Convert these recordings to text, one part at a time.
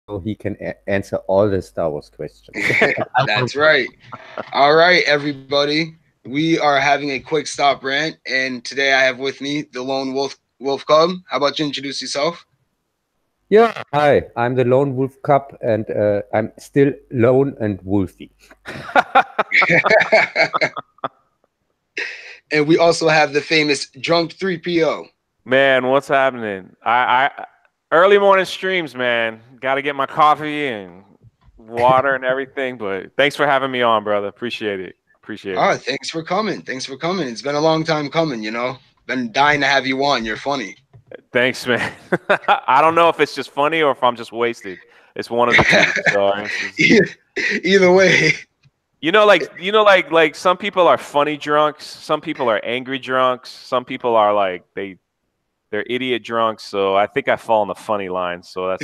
so he can answer all the Star Wars questions. That's right. All right, everybody. We are having a quick stop rant, and today I have with me the lone wolf cub. How about you introduce yourself? Yeah, hi, I'm the Lone Wolf Cup, and I'm still lone and wolfy. And we also have the famous DRUNK3P0. Man, what's happening? I early morning streams, man. Got to get my coffee and water and everything. But thanks for having me on, brother. Appreciate it. Appreciate it. Thanks for coming. Thanks for coming. It's been a long time coming, you know. Been dying to have you on. You're funny. Thanks, man. I don't know if it's just funny or if I'm just wasted. It's one of the two. So either way. Like some people are funny drunks, some people are angry drunks, some people are like they're idiot drunks. So I think I fall in the funny line. So that's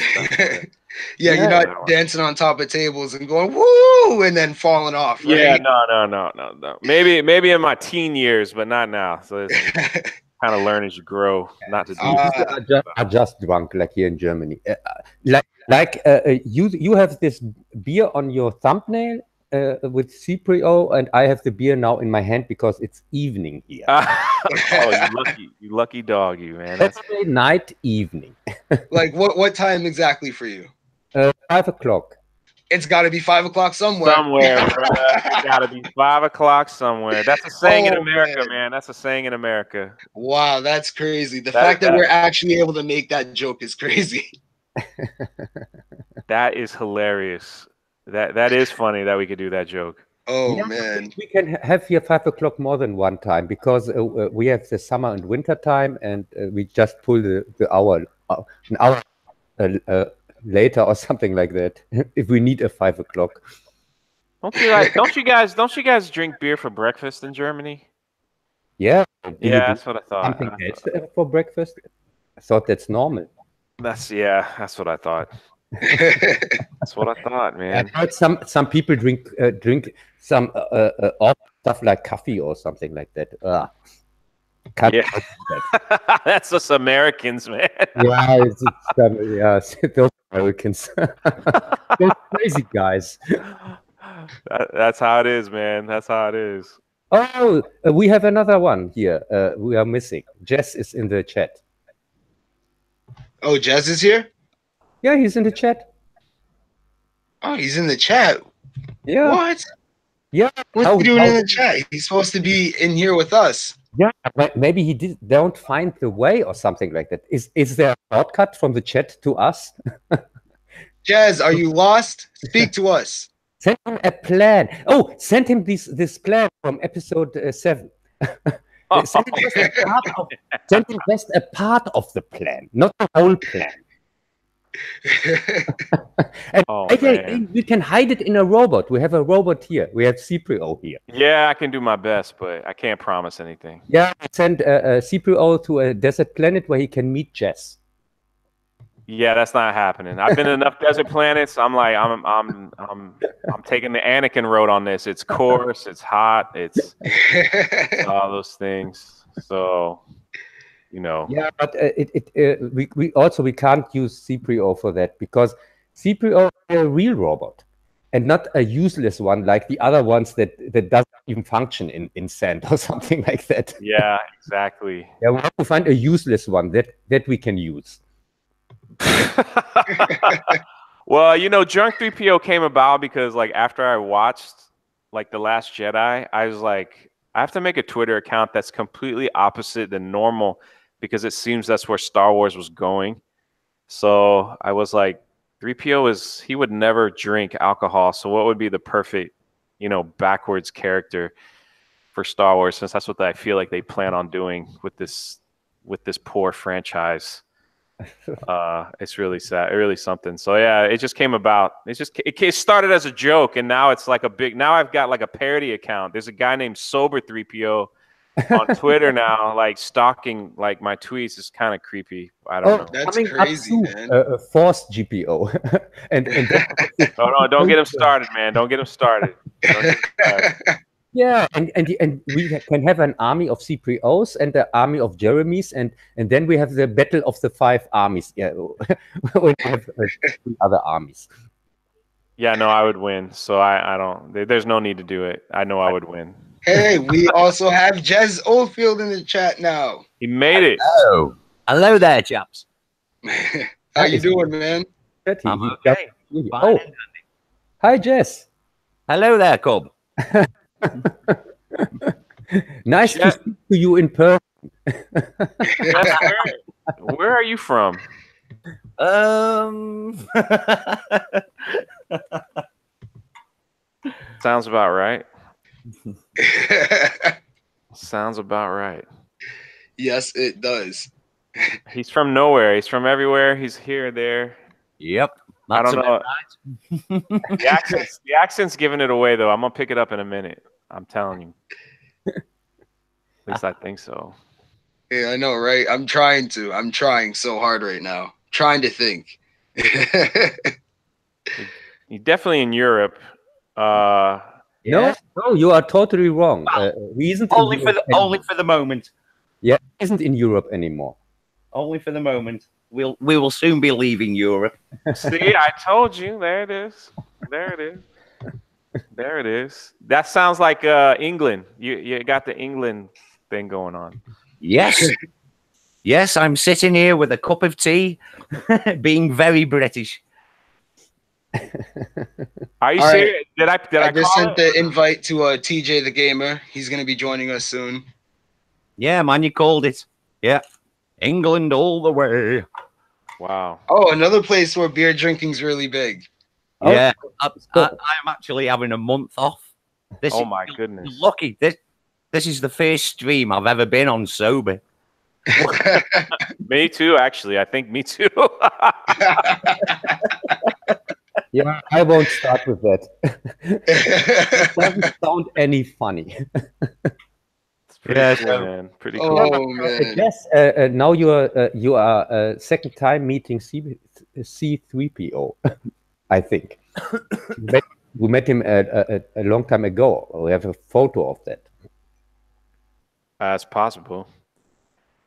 yeah, you're not dancing on top of tables and going woo and then falling off, right? Yeah, no. Maybe in my teen years, but not now. So it's kind of learn as you grow, not to do. Are just drunk, like here in Germany. You have this beer on your thumbnail with C3O, and I have the beer now in my hand because it's evening here. Oh, you lucky dog, you man. Saturday night evening. Like what time exactly for you? 5 o'clock. It's got to be 5 o'clock somewhere. Somewhere, it's got to be 5 o'clock somewhere. That's a saying in America, man. That's a saying in America. Wow, that's crazy. The fact that we're actually able to make that joke is crazy. That is hilarious. That is funny that we could do that joke. Oh yeah, man, we can have here 5 o'clock more than one time because we have the summer and winter time, and we just pull the hour an hour later or something like that if we need a 5 o'clock. Don't you guys drink beer for breakfast in Germany? Yeah, that's what I thought. Something else for breakfast? I thought that's normal. That's what I thought. That's what I thought, man. I heard some people drink some stuff like coffee or something like that. Yeah. That's us Americans, man. Yeah, those Americans. Those crazy guys. That's how it is, man. That's how it is. Oh, we have another one here. We are missing. Jess is in the chat. Oh, Jess is here? Yeah, he's in the chat. Oh, he's in the chat. Yeah. What? Yeah. What's he doing in the chat? He's supposed to be in here with us. Yeah, maybe he don't find the way or something like that. Is there a shortcut from the chat to us? Jazz, are you lost? Speak to us. Send him a plan. Oh, send him this plan from episode 7. Send him just a part of the plan, not the whole plan. And we can hide it in a robot. We have a robot here. We have C3O here. Yeah, I can do my best, but I can't promise anything. Yeah, send C3O to a desert planet where he can meet Jess. Yeah, that's not happening. I've been in enough desert planets. I'm like, I'm taking the Anakin road on this. It's coarse, it's hot, it's all those things. So, you know. Yeah, but we can't use C3O for that because C3O is a real robot and not a useless one like the other ones that doesn't even function in sand or something like that. Yeah, exactly. Yeah, we have to find a useless one that we can use. Well, you know, DRUNK3P0 came about because like after I watched like The Last Jedi, I was like, I have to make a Twitter account that's completely opposite than normal because it seems that's where Star Wars was going. So I was like, 3PO he would never drink alcohol. So what would be the perfect, you know, backwards character for Star Wars, since that's what I feel like they plan on doing with this poor franchise. It's really sad, really something. So yeah, it just came about. It started as a joke, and now it's like now I've got like a parody account. There's a guy named Sober3PO on Twitter now, like stalking like my tweets. Is kind of creepy. I don't know. That's crazy, man. Force GPO. and no, don't get him started, man. Don't get him started. Yeah, and we can have an army of CPOs and an army of Jeremys, and then we have the battle of the 5 armies. Yeah, we have 3 other armies. Yeah, no, I would win. So I don't. There's no need to do it. I know I would win. Hey, we also have Jez Oldfield in the chat now. He made it. Oh, hello there, chaps. How you doing, man? I'm He okay. jumped- Fine Oh, and dandy. hi, Jess. Hello there, Cub. Nice to Jess- speak to you in person. Jess, where are you from? Sounds about right. Sounds about right. Yes, it does. He's from nowhere. He's from everywhere. He's here, there. Yep. I That's don't know. about right. The accent's giving it away, though. I'm gonna pick it up in a minute. I'm telling you. At least I think so. Yeah, I know, right? I'm trying so hard right now. Trying to think. He's definitely in Europe. Yeah. No, you are totally wrong. He isn't Only in for Europe the only for the moment. Yeah, he isn't in Europe anymore. Only for the moment. We will soon be leaving Europe. See, I told you. There it is. There it is. There it is. That sounds like England. You got the England thing going on. Yes. Yes, I'm sitting here with a cup of tea, being very British. Are you All right. serious? Did I I just call sent it? the invite to TJ the Gamer. He's going to be joining us soon. Yeah, man, you called it. Yeah. England all the way. Wow. Oh, another place where beer drinking's really big. Oh, Yeah. I'm actually having a month off. This Oh is, my you're goodness. lucky. This is the first stream I've ever been on sober. Me too, actually. I think me too. Yeah, I won't start with that. It doesn't sound any funny. Pretty Yeah, cool, so- man. Pretty cool. Oh, man. Yes, now you are second time meeting C3PO, I think. We met him a long time ago. We have a photo of that. That's possible.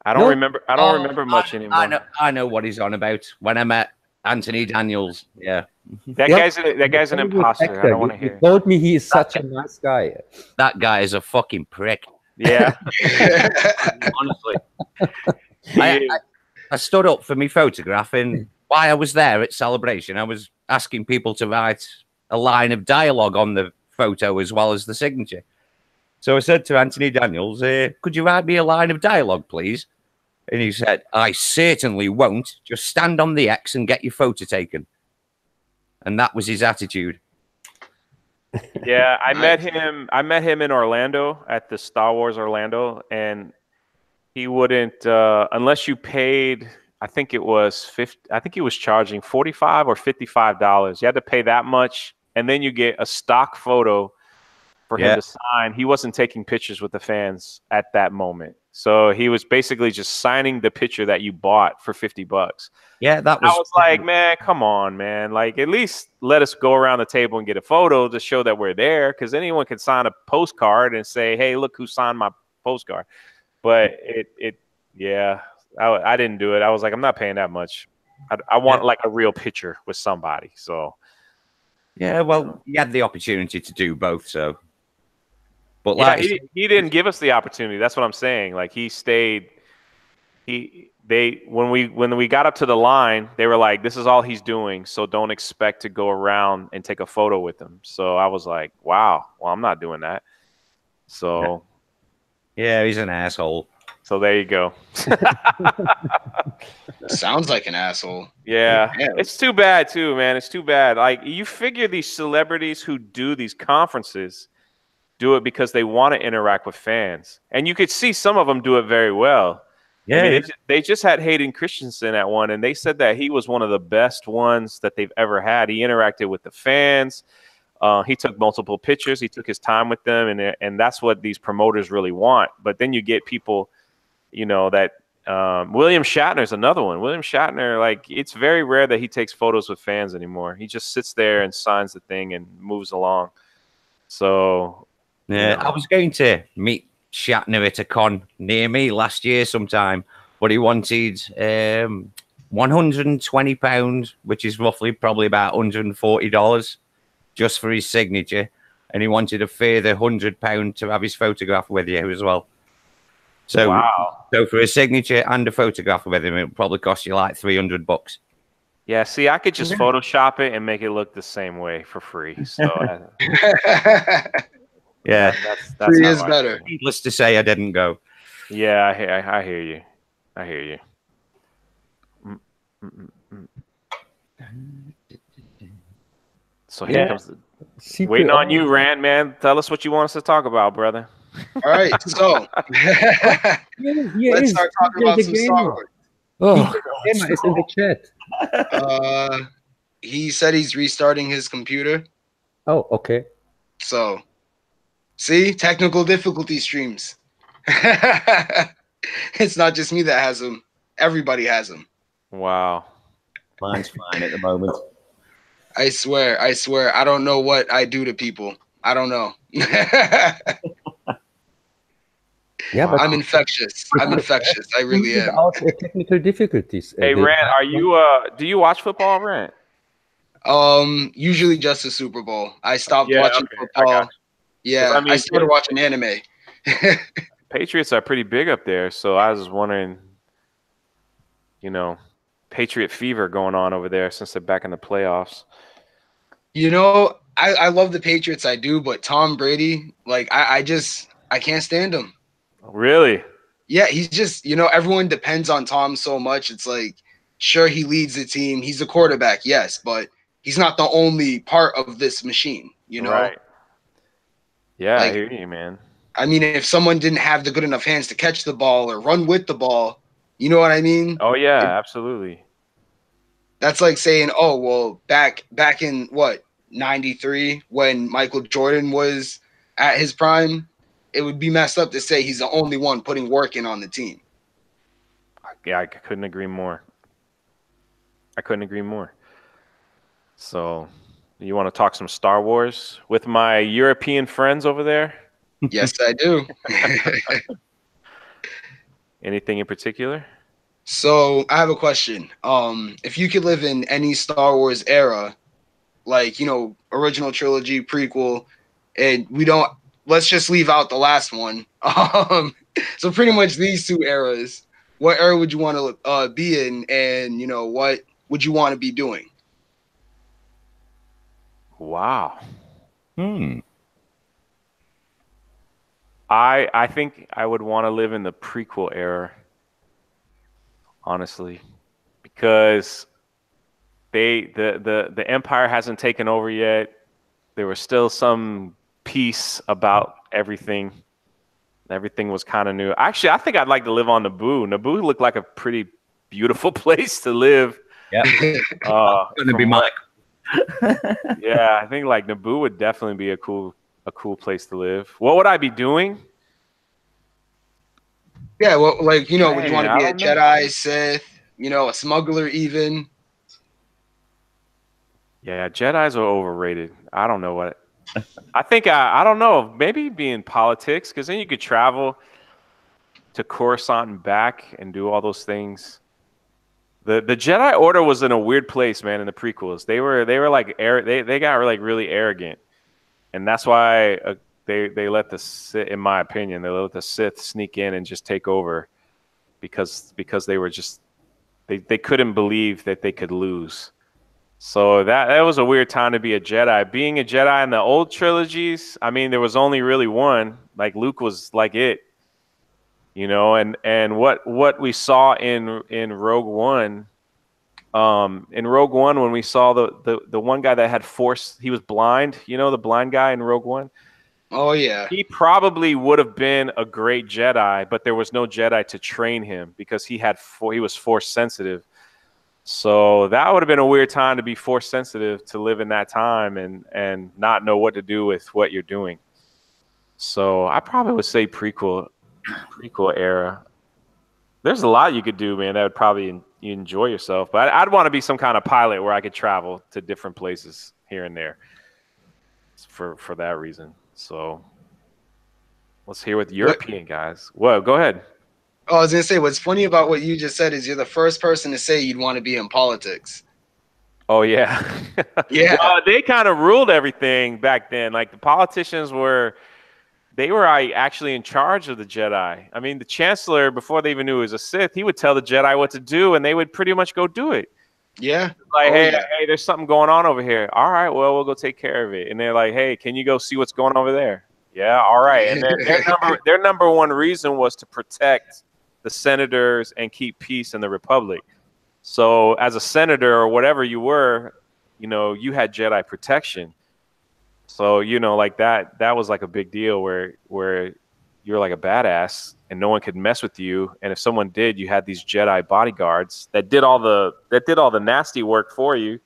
I don't No. remember. I don't remember much anymore. I know what he's on about. When I met Anthony Daniels, yeah, That Yeah. guy's an imposter. I don't want to You hear. told me he is such a nice guy. that guy is a fucking prick. Yeah. Honestly, He I, is. I, I stood up for my photograph, and while I was there at Celebration, I was asking people to write a line of dialogue on the photo as well as the signature. So I said to Anthony Daniels, could you write me a line of dialogue, please? And he said, I certainly won't. Just stand on the X and get your photo taken. And that was his attitude. Yeah, I met Nice. him. I met him in Orlando at the Star Wars Orlando, and he wouldn't unless you paid. I think it was 50. I think he was charging $45 or $55. You had to pay that much, and then you get a stock photo for him Yeah. to sign. He wasn't taking pictures with the fans at that moment, so he was basically just signing the picture that you bought for $50. Yeah, that I was. was like, man, come on, man. Like, at least let us go around the table and get a photo to show that we're there, because anyone can sign a postcard and say, hey, look who signed my postcard. But yeah, I didn't do it. I was like, I'm not paying that much. I want like a real picture with somebody. So Yeah, well, he had the opportunity to do both, so. But yeah, like, he didn't give us the opportunity. That's what I'm saying. Like, he stayed. When we got up to the line, they were like, this is all he's doing, so don't expect to go around and take a photo with him. So I was like, wow, well, I'm not doing that. So yeah, he's an asshole. so there you go. Sounds like an asshole. Yeah, Yeah. it's too bad too, man. It's too bad. Like, you figure these celebrities who do these conferences do it because they want to interact with fans, and you could see some of them do it very well. Yeah, I mean, they just had Hayden Christensen at one, and they said that he was one of the best ones that they've ever had. He interacted with the fans. He took multiple pictures. He took his time with them, and that's what these promoters really want. But then you get people, you know, that William Shatner is another one. William Shatner, like, it's very rare that he takes photos with fans anymore. He just sits there and signs the thing and moves along. So Yeah, I was going to meet Shatner at a con near me last year sometime, but he wanted £120, which is roughly probably about $140 just for his signature. And he wanted a further £100 to have his photograph with you as well. So, wow. So for a signature and a photograph with him, it would probably cost you like $300. Yeah, see, I could just Photoshop it and make it look the same way for free. So yeah, that's Free how is better. Needless to say, I didn't go. Yeah, I hear you. I hear you. So here comes the waiting on you, Rand, man. Tell us what you want us to talk about, brother. All right, so let's start talking about some Star Wars. Oh, Emma is in the chat. He said he's restarting his computer. Oh, okay. So, see, technical difficulty streams. It's not just me that has them. Everybody has them. Wow. Mine's fine at the moment. I swear. I don't know what I do to people. I don't know. Yeah, but I'm infectious. I really am. Without technical difficulties. Hey, Rand, are you do you watch football, Rand? Usually just the Super Bowl. I stopped watching football. Yeah, I started watching anime. Patriots are pretty big up there, so I was wondering, you know, Patriot fever going on over there since they're back in the playoffs. You know, I love the Patriots, I do, but Tom Brady, like I can't stand him. Really? Yeah, he's just, everyone depends on Tom so much. It's like, sure, he leads the team. He's a quarterback, yes, but he's not the only part of this machine, Right. Yeah, like, I hear you, man. I mean, if someone didn't have the good enough hands to catch the ball or run with the ball, you know what I mean? Oh yeah, absolutely. That's like saying, oh, well, back in what, 93 when Michael Jordan was at his prime, it would be messed up to say he's the only one putting work in on the team. Yeah, I couldn't agree more. So, you want to talk some Star Wars with my European friends over there? Yes, I do. Anything in particular? So I have a question. If you could live in any Star Wars era, like, original trilogy, prequel, and let's just leave out the last one. So pretty much these two eras, what era would you want to be in, and what would you want to be doing? Wow. I think I would want to live in the prequel era, honestly, because the Empire hasn't taken over yet. There was still some peace about everything. Everything was kind of new. Actually, I think I'd like to live on Naboo. Naboo looked like a pretty beautiful place to live. Yeah, going to be Mike. Yeah, I think like Naboo would definitely be a cool place to live. What would I be doing? Yeah, well, like, would you want to be a Jedi, Sith, a smuggler even? Yeah, Jedis are overrated. I don't know what. I think I don't know. Maybe be in politics, because then you could travel to Coruscant and back and do all those things. The Jedi Order was in a weird place, man. In the prequels, they were like they got like really arrogant, and that's why they let the Sith, in my opinion, they let the Sith sneak in and just take over, because they were just they couldn't believe that they could lose. So that was a weird time to be a Jedi. Being a Jedi in the old trilogies, I mean, there was only really one. Like Luke was like it, and what we saw in Rogue One. In Rogue One, when we saw the one guy that had Force, he was blind. The blind guy in Rogue One. Oh yeah. He probably would have been a great Jedi, but there was no Jedi to train him because he was Force sensitive. So that would have been a weird time to be Force sensitive, to live in that time and not know what to do with what you're doing. So I probably would say prequel era. There's a lot you could do, man. That would probably you enjoy yourself. But I'd want to be some kind of pilot where I could travel to different places here and there for that reason. So Let's hear what European guys. Whoa, go ahead. Oh, I was gonna say, what's funny about what you just said is you're the first person to say you'd want to be in politics. Oh yeah. Yeah. Well, they kind of ruled everything back then. Like the politicians were, they were actually in charge of the Jedi. I mean, the Chancellor, before they even knew he was a Sith, he would tell the Jedi what to do, and they would pretty much go do it. Yeah. Like, Oh, hey, yeah. hey, there's something going on over here. All right, well, we'll go take care of it. And they're like, hey, can you go see what's going on over there? Yeah, all right. And their number one reason was to protect the senators and keep peace in the Republic. So as a senator or whatever you were, you know, you had Jedi protection. So, you know, like that was like a big deal where you're like a badass and no one could mess with you. And if someone did, you had these Jedi bodyguards that did all the nasty work for you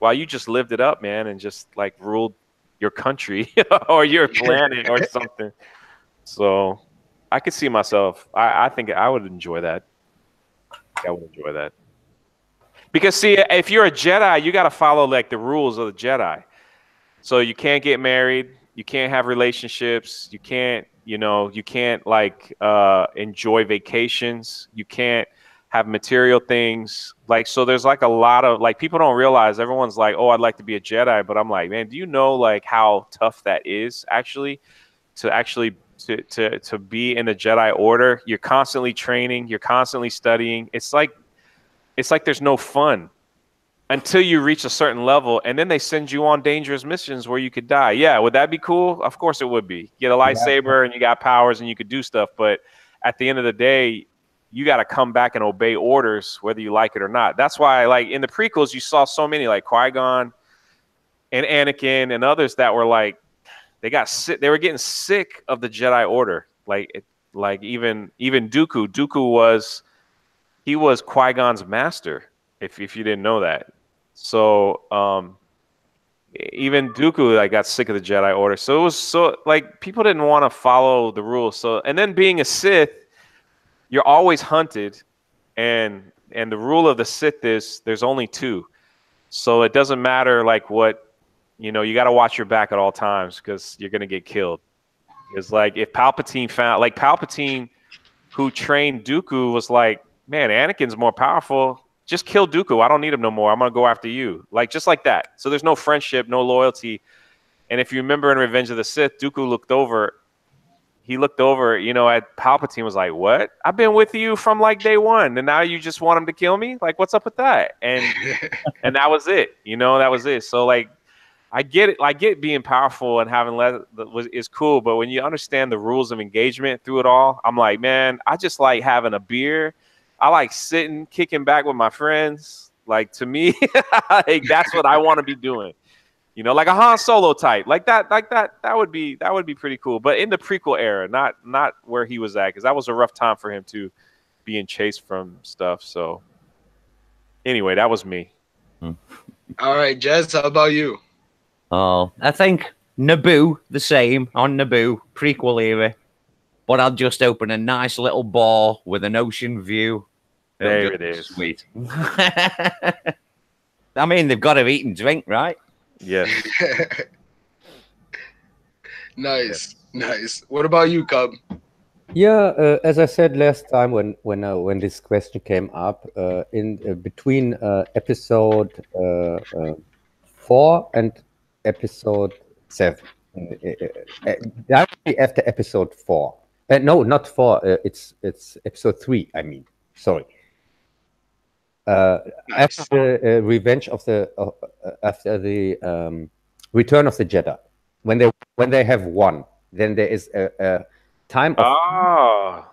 while you just lived it up, man, and just like ruled your country or your planet or something. So I could see myself. I think I would enjoy that. I would enjoy that. Because see, if you're a Jedi, you got to follow like the rules of the Jedi. So you can't get married, you can't have relationships, you can't like enjoy vacations, you can't have material things. Like, so there's like a lot of like, people don't realize, everyone's like, oh, I'd like to be a Jedi, but I'm like, man, do you know like how tough that is actually to be in the Jedi Order? You're constantly training, you're constantly studying. It's like there's no fun until you reach a certain level, and then they send you on dangerous missions where you could die. Yeah, would that be cool? Of course it would be. You get a lightsaber and you got powers and you could do stuff, but at the end of the day, you got to come back and obey orders whether you like it or not. That's why, like, in the prequels, you saw so many like Qui-Gon and Anakin and others that were like, they got sick. They were getting sick of the Jedi Order. Like even Dooku. Dooku was Qui-Gon's master. If you didn't know that. So even Dooku like got sick of the Jedi Order. So it was so like people didn't want to follow the rules. So, and then being a Sith, you're always hunted, and the rule of the Sith is there's only two. So it doesn't matter like what, you know, you got to watch your back at all times because you're gonna get killed. It's like if Palpatine, who trained Dooku, was like, man, Anakin's more powerful. Just kill Dooku. I don't need him no more. I'm going to go after you. Like, just like that. So there's no friendship, no loyalty. And if you remember in Revenge of the Sith, Dooku looked over, you know, at Palpatine, was like, what? I've been with you from like day one, and now you just want him to kill me? Like, what's up with that? And that was it. You know, that was it. So like, I get it. I get being powerful and having less is cool. But when you understand the rules of engagement through it all, I'm like, man, I just like having a beer. I like sitting, kicking back with my friends. Like, to me, like, that's what I want to be doing. You know, like a Han Solo type, like that would be pretty cool. But in the prequel era, not where he was at, because that was a rough time for him too, being chased from stuff. So anyway, that was me. All right, Jez, how about you? Oh, I think Naboo, the same on Naboo, prequel era. But I'll just open a nice little bar with an ocean view. There it is. Sweet. I mean, they've got to eat and drink, right? Yes. Nice. What about you, Cub? Yeah, as I said last time when this question came up, in between episode 4 and episode 7, directly after episode 4. No, not 4. It's episode 3. I mean, sorry. Nice. After the revenge of the after the Return of the Jedi, when they have won, then there is a time of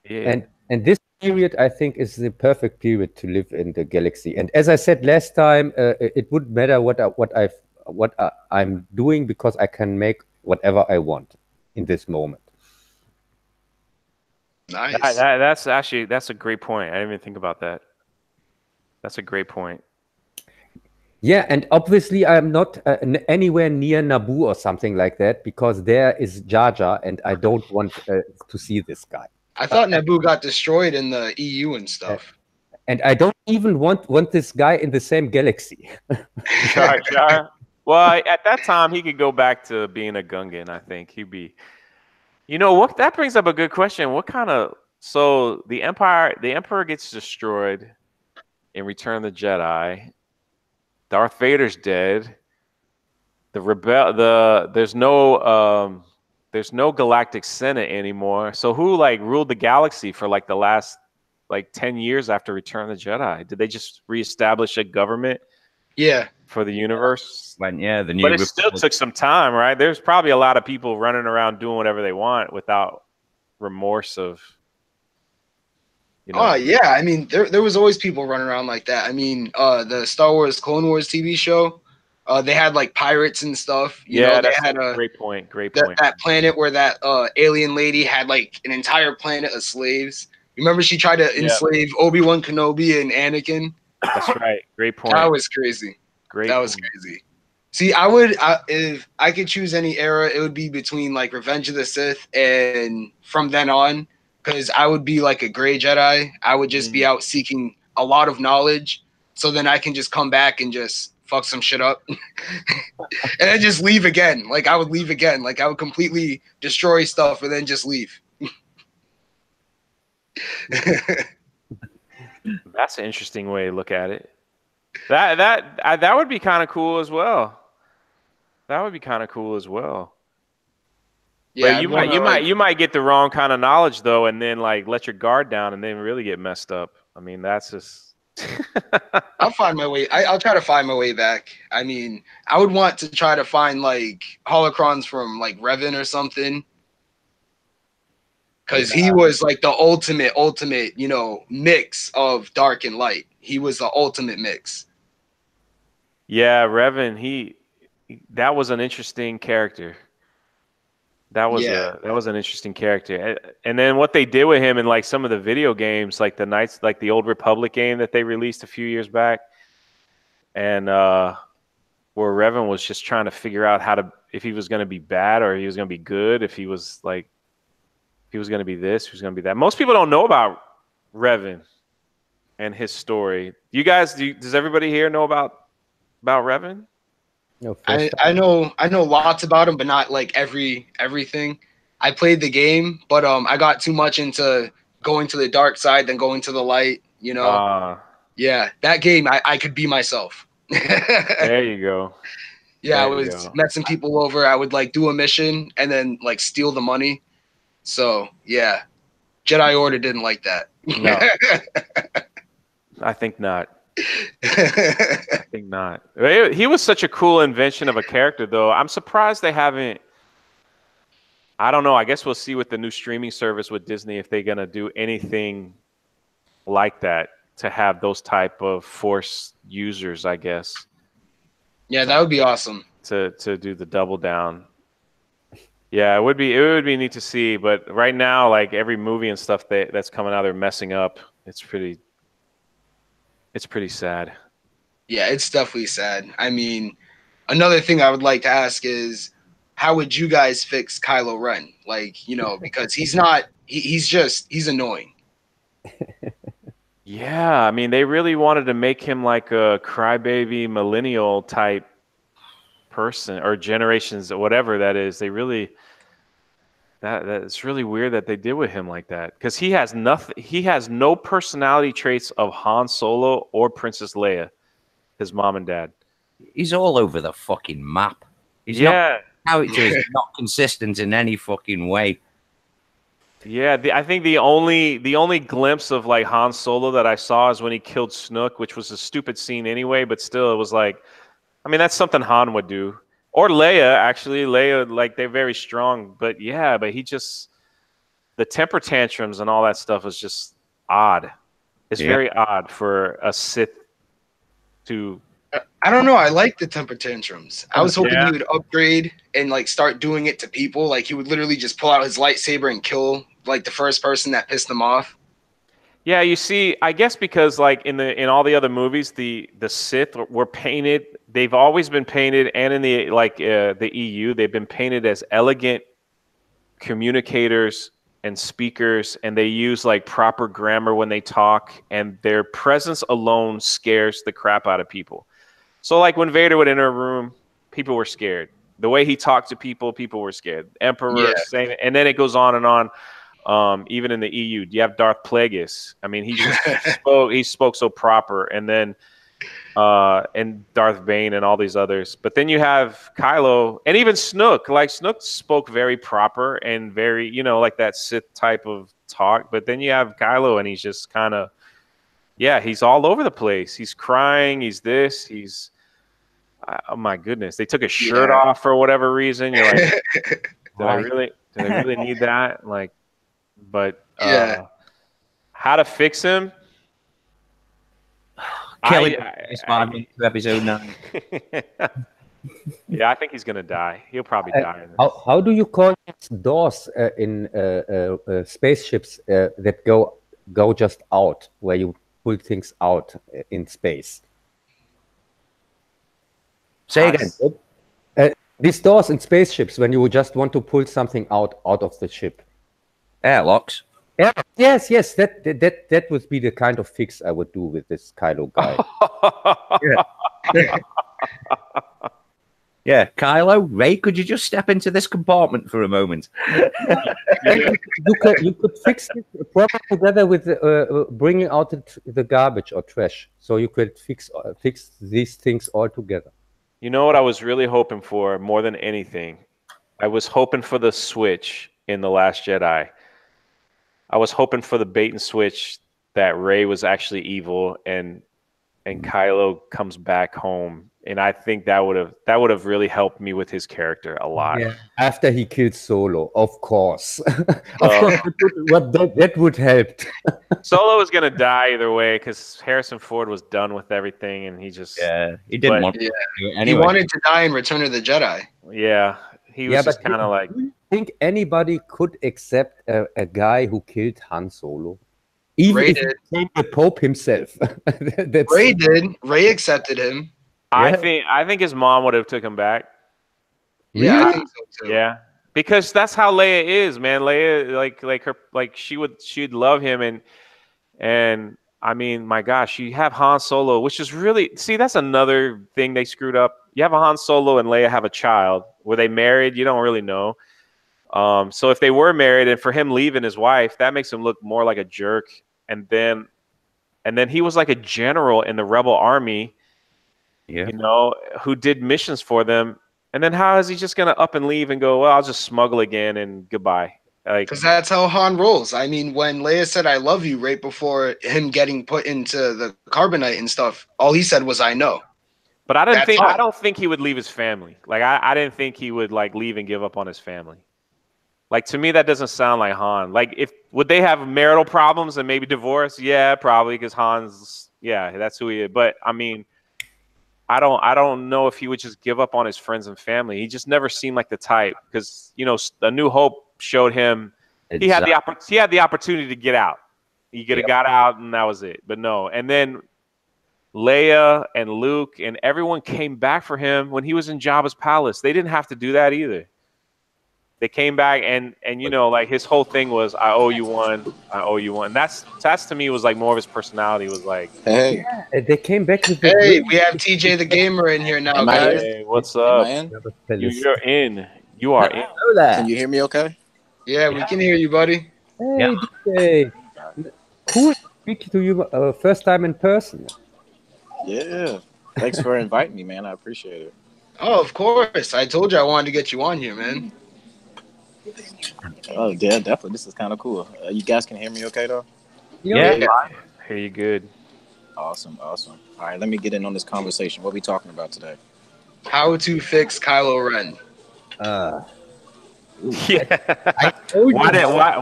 yeah. And this period, I think, is the perfect period to live in the galaxy. And as I said last time, it wouldn't matter what I'm doing, because I can make whatever I want in this moment. Nice. That's a great point. I didn't even think about that. That's a great point. Yeah, and obviously I'm not anywhere near Naboo or something like that, because there is Jar Jar, and I don't want to see this guy. I thought Naboo got destroyed in the EU and stuff. And I don't even want this guy in the same galaxy. Jar Jar. Well, at that time he could go back to being a Gungan. I think he'd be You know what? That brings up a good question. What kind of so the Emperor gets destroyed in Return of the Jedi. Darth Vader's dead. There's no Galactic Senate anymore. So who like ruled the galaxy for like the last like 10 years after Return of the Jedi? Did they just reestablish a government Yeah. for the universe? When the new But it still took some time, right? There's probably a lot of people running around doing whatever they want without remorse of, you know. Oh yeah, I mean there was always people running around like that. I mean, the Star Wars Clone Wars TV show, they had like pirates and stuff. You know, they That's had a great point. Great point. that planet where that alien lady had like an entire planet of slaves. Remember, she tried to enslave Obi-Wan Kenobi and Anakin. That's right. Great point. That was crazy. Great. That was point. crazy. See, if I could choose any era, it would be between like Revenge of the Sith and from then on, because I would be like a gray Jedi. I would just be out seeking a lot of knowledge, so then I can just come back and just fuck some shit up, and then just leave again. Like I would leave again. Like I would completely destroy stuff and then just leave. That's an interesting way to look at it. That would be kind of cool as well. That would be kind of cool as well. Yeah, but you might get the wrong kind of knowledge though, and then like let your guard down, and then really get messed up. I mean, that's just. I'll find my way. I'll try to find my way back. I mean, I would want to try to find like holocrons from like Revan or something, because he was like the ultimate, you know, mix of dark and light. He was the ultimate mix. Yeah, Revan. That was an interesting character. That was an interesting character. And then what they did with him in like some of the video games, like the Old Republic game that they released a few years back, and where Revan was just trying to figure out if he was going to be bad or he was going to be good, if he was going to be this, he was going to be that. Most people don't know about Revan and his story. You guys, does everybody here know about Revan? No, I know lots about him, but not like everything. I played the game, but I got too much into going to the dark side than going to the light. You know, yeah, that game I could be myself. There you go. Yeah, I was messing people over. I would like do a mission and then like steal the money. So yeah, Jedi Order didn't like that. No, I think not. I think not. He was such a cool invention of a character, though. I'm surprised they haven't. I don't know. I guess we'll see with the new streaming service with Disney if they're gonna do anything like that to have those type of Force users. I guess. Yeah, that would be awesome. To do the double down. Yeah, it would be neat to see. But right now, like every movie and stuff that's coming out, they're messing up. It's pretty sad. Yeah, it's definitely sad. I mean, another thing I would like to ask is, how would you guys fix Kylo Ren? Like, you know, because he's annoying. Yeah, I mean, they really wanted to make him like a crybaby millennial type person or generations or whatever that is. They really it's really weird that they did with him like that, because he has nothing. He has no personality traits of Han Solo or Princess Leia, his mom and dad. He's all over the fucking map. His character is not consistent in any fucking way. Yeah, I think the only glimpse of like Han Solo that I saw is when he killed Snoke, which was a stupid scene anyway, but still it was like, I mean, that's something Han would do. Or Leia, actually. Leia, like, they're very strong. But yeah, but the temper tantrums and all that stuff is just odd. It's very odd for a Sith to... I don't know. I like the temper tantrums. I was hoping he would upgrade and like start doing it to people. Like he would literally just pull out his lightsaber and kill like the first person that pissed him off. Yeah, you see, I guess because like in all the other movies, the Sith were painted. They've always been painted, and in the EU, they've been painted as elegant communicators and speakers, and they use like proper grammar when they talk, and their presence alone scares the crap out of people. So like when Vader would enter a room, people were scared. The way he talked to people, people were scared. Emperor, Yeah. same, and then it goes on and on. Even in the EU, you have Darth Plagueis. I mean, he spoke so proper, and then and Darth Bane and all these others. But then you have Kylo and even Snook. Like Snook spoke very proper and very, you know, like that Sith type of talk. But then you have Kylo, and he's just kind of, yeah, he's all over the place. He's crying. He's this. He's oh my goodness. They took his shirt off for whatever reason. You're like, did I really need that? Like, but how to fix him? Kill him. Episode 9. Yeah, I think he's gonna die. He'll probably die. In this. How do you call these doors in spaceships that go just out, where you pull things out in space? Say again. These doors in spaceships, when you just want to pull something out of the ship. Airlocks. Yeah, yes, that would be the kind of fix I would do with this Kylo guy. Yeah, Kylo, Ray, could you just step into this compartment for a moment? You could fix it probably together with bringing out the garbage or trash, so you could fix these things all together. You know what I was really hoping for more than anything? I was hoping for the switch in The Last Jedi. I was hoping for the bait and switch that Rey was actually evil and Kylo comes back home, and I think that would have really helped me with his character a lot. Yeah. After he killed Solo, of course. That would help. Solo was gonna die either way because Harrison Ford was done with everything, and he just he didn't want to do it anyway. He wanted to die in Return of the Jedi. Yeah, he was just kind of like. Do you think anybody could accept a guy who killed Han Solo? Even Ray if did. he became the Pope himself. Ray did. Ray accepted him. I think his mom would have took him back. Yeah, I think so too. Yeah, because that's how Leia is, man. Leia, she'd love him, and I mean, my gosh, you have Han Solo, which is really that's another thing they screwed up. You have a Han Solo and Leia have a child. Were they married? You don't really know. So if they were married, and for him leaving his wife, that makes him look more like a jerk. And then he was like a general in the Rebel Army, you know, who did missions for them. And then how is he just gonna up and leave and go? Well, I'll just smuggle again and goodbye. Like, because that's how Han rolls. I mean, when Leia said "I love you" right before him getting put into the carbonite and stuff, all he said was "I know." But I don't think he would leave his family. Like I didn't think he would like leave and give up on his family. Like, to me, that doesn't sound like Han. Like, would they have marital problems and maybe divorce? Yeah, probably, because Han's, that's who he is. But I mean, I don't know if he would just give up on his friends and family. He just never seemed like the type, because, you know, A New Hope showed him he had the opportunity to get out. He could have got out, and that was it. But no. And then Leia and Luke and everyone came back for him when he was in Jabba's palace. They didn't have to do that either. They came back and you know, like, his whole thing was, I owe you one. That's to me was like more of his personality was like, hey, they came back with Hey, we have TJ the Gamer in here now, guys. hey, what's up? You're in. You are in. Can you hear me okay? Yeah, we can hear you, buddy. Hey, DJ. Who is speaking to you first time in person? Yeah. Thanks for inviting me, man. I appreciate it. Oh, of course. I told you I wanted to get you on here, man. Oh, yeah, definitely. This is kind of cool. You guys can hear me okay, though? Yeah. Hear you good. Awesome. All right, let me get in on this conversation. What are we talking about today? How to fix Kylo Ren.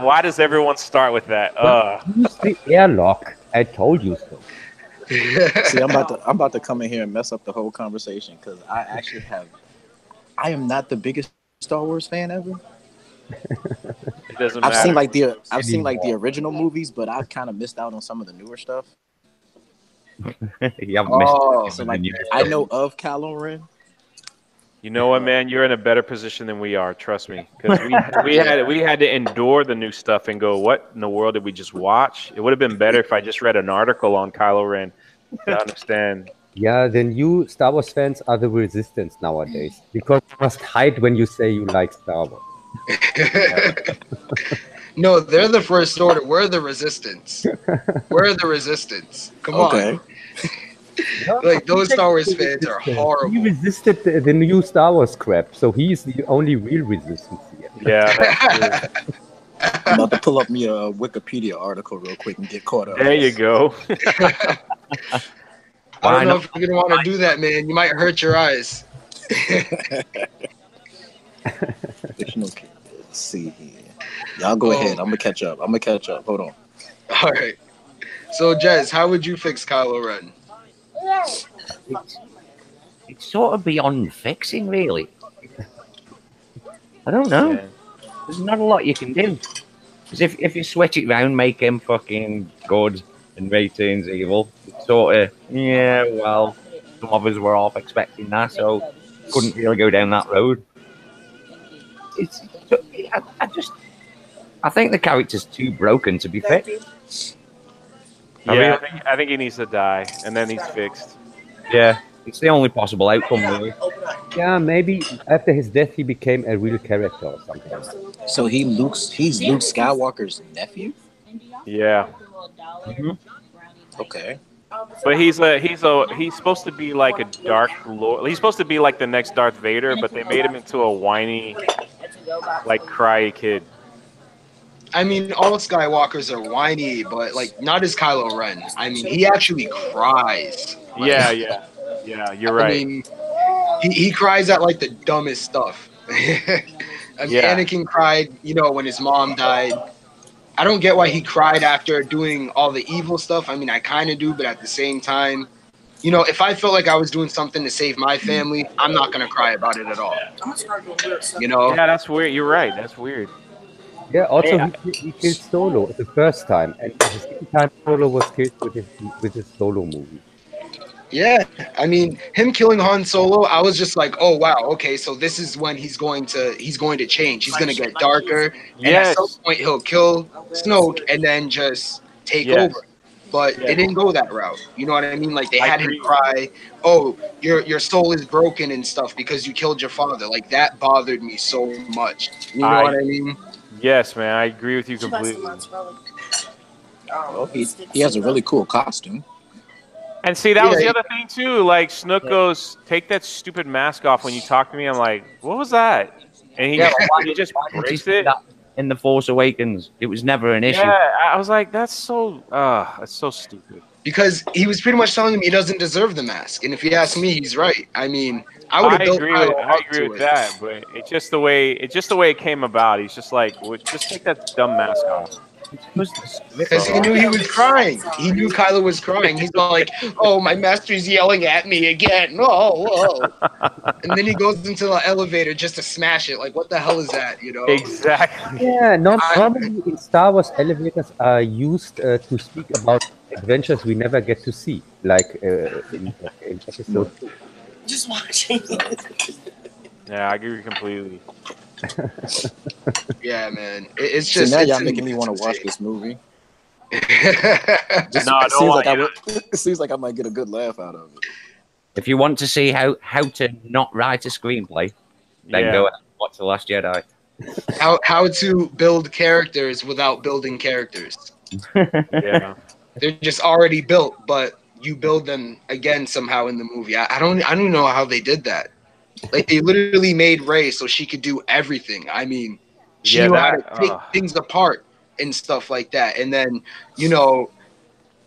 Why does everyone start with that? Use the airlock. I told you so. See, I'm about to come in here and mess up the whole conversation because I am not the biggest Star Wars fan ever. It doesn't I've matter. seen like the original movies, but I've kind of missed out on some of the newer stuff. So like I know of Kylo Ren. You know what, man? You're in a better position than we are. Trust me, because we had to endure the new stuff and go, what in the world did we just watch? It would have been better if I just read an article on Kylo Ren to understand Yeah, the new Star Wars fans are the resistance nowadays because you must hide when you say you like Star Wars. No, they're the first order. We're the resistance. We're the resistance. Come Okay. on. Like, those Star Wars fans are He horrible. resisted the new Star Wars crap, so he's the only real resistance here. Yeah, that's true. I'm about to pull up me a Wikipedia article real quick and get caught up. There you go. I Why don't know not? if you're gonna want to do that, man. You might hurt your eyes. Fictional characters. Let's see here. Y'all go ahead. I'm gonna catch up. Hold on. All right. So, Jez, how would you fix Kylo Ren? It's sort of beyond fixing, really. I don't know. Yeah. There's not a lot you can do. Because if you switch it round, make him fucking good and Ray turns evil, it's sort of, yeah, well, some of us were off expecting that, so couldn't really go down that road. I think the character's too broken to be fixed. Yeah, I think he needs to die, and then he's fixed. Yeah, it's the only possible outcome, really. Yeah, maybe after his death he became a real character or something like that. So he's Luke Skywalker's nephew? Yeah, Okay. but he's supposed to be like a dark lord. He's supposed to be like the next Darth Vader, but they made him into a whiny, like cry kid. I mean, all Skywalkers are whiny, but like not as Kylo Ren. I mean, he actually cries. Like, Yeah. You're right. I mean, he cries at like the dumbest stuff. I mean, Yeah. Anakin cried, when his mom died. I don't get why he cried after doing all the evil stuff. I mean, I kind of do, but at the same time, if I felt like I was doing something to save my family, I'm not gonna cry about it at all. Yeah, that's weird. You're right. That's weird. Yeah, also Yeah. he killed Solo the first time, and the second time Solo was killed with his Solo movie. Yeah, I mean, him killing Han Solo, I was just like, oh wow, okay, so this is when he's going to change. He's going to get darker, and at some Yes. point he'll kill Snoke and then just take Yes. over. But they didn't go that route. You know what I mean? Like they I had him agree. cry, "Oh, your soul is broken and stuff because you killed your father." Like that bothered me so much. You know what I mean? Yes, man. I agree with you completely. Well, he has a really cool costume. And see, that was the Yeah. other thing too. Like Snook goes, "Take that stupid mask off when you talk to me." I'm like, "What was that?" And he, he just breaks it. In The Force Awakens, it was never an issue. Yeah, I was like, "That's so stupid." Because he was pretty much telling him he doesn't deserve the mask, and if you ask me, he's right. I mean, I would have built Kylo I up agree to with it. that, but it's just the way it came about. He's just like, just take that dumb mask off. Because he knew he was crying. He knew Kylo was crying. He's like, "Oh, my master's yelling at me again." Whoa. And then he goes into the elevator just to smash it. Like, what the hell is that? Exactly. Yeah, normally in Star Wars, elevators are used to speak about adventures we never get to see, like in episode 2. Just watching it. Yeah, I agree completely. Yeah, man. It's So just now it's y'all making me want to watch this movie. Just, No, it, don't seems want like it seems like I might get a good laugh out of it. If you want to see how to not write a screenplay, then go and watch The Last Jedi. How to build characters without building characters. Yeah. They're just already built, but you build them again somehow in the movie. I don't even know how they did that. Like they literally made Rey so she could do everything. I mean, she knew how to take things apart and stuff like that. And then,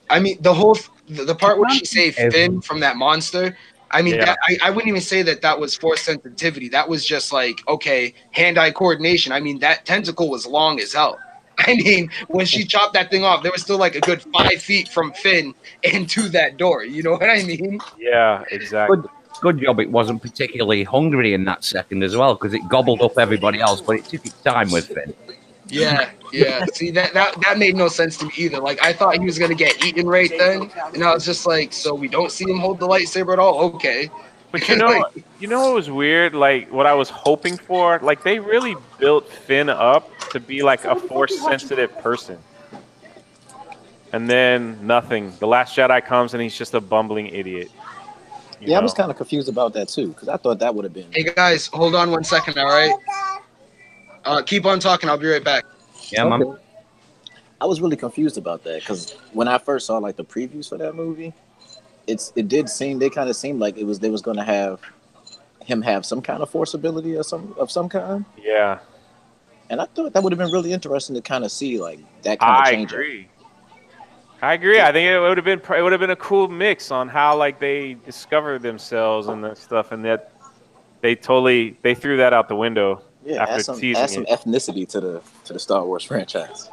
I mean, the part where she saved Finn from that monster. I mean, I wouldn't even say that was force sensitivity. That was just like, okay, hand-eye coordination. I mean, that tentacle was long as hell. I mean, when she chopped that thing off, there was still like a good 5 feet from Finn into that door. You know what I mean? Yeah, exactly. Good job it wasn't particularly hungry in that second as well, because it gobbled up everybody else, but it took its time with Finn. Yeah. See, that made no sense to me either. Like, I thought he was going to get eaten right then, and I was just like, so we don't see him hold the lightsaber at all? Okay. But you know what was weird? Like, what I was hoping for? Like, they really built Finn up to be like a force-sensitive person. And then nothing. The Last Jedi comes, and he's just a bumbling idiot. Yeah, I was kind of confused about that too, because I thought that would have been. Hey guys, hold on 1 second. All right. Keep on talking. I'll be right back. Yeah, man. I was really confused about that because when I first saw like the previews for that movie, it did seem they kind of seemed like they was going to have him have some kind of force ability or some kind. Yeah. And I thought that would have been really interesting to kind of see like that kind of change. I agree. I think it would have been a cool mix on how like they discovered themselves and that stuff, and that they threw that out the window. Yeah, after add some teasing it. ethnicity to the Star Wars franchise.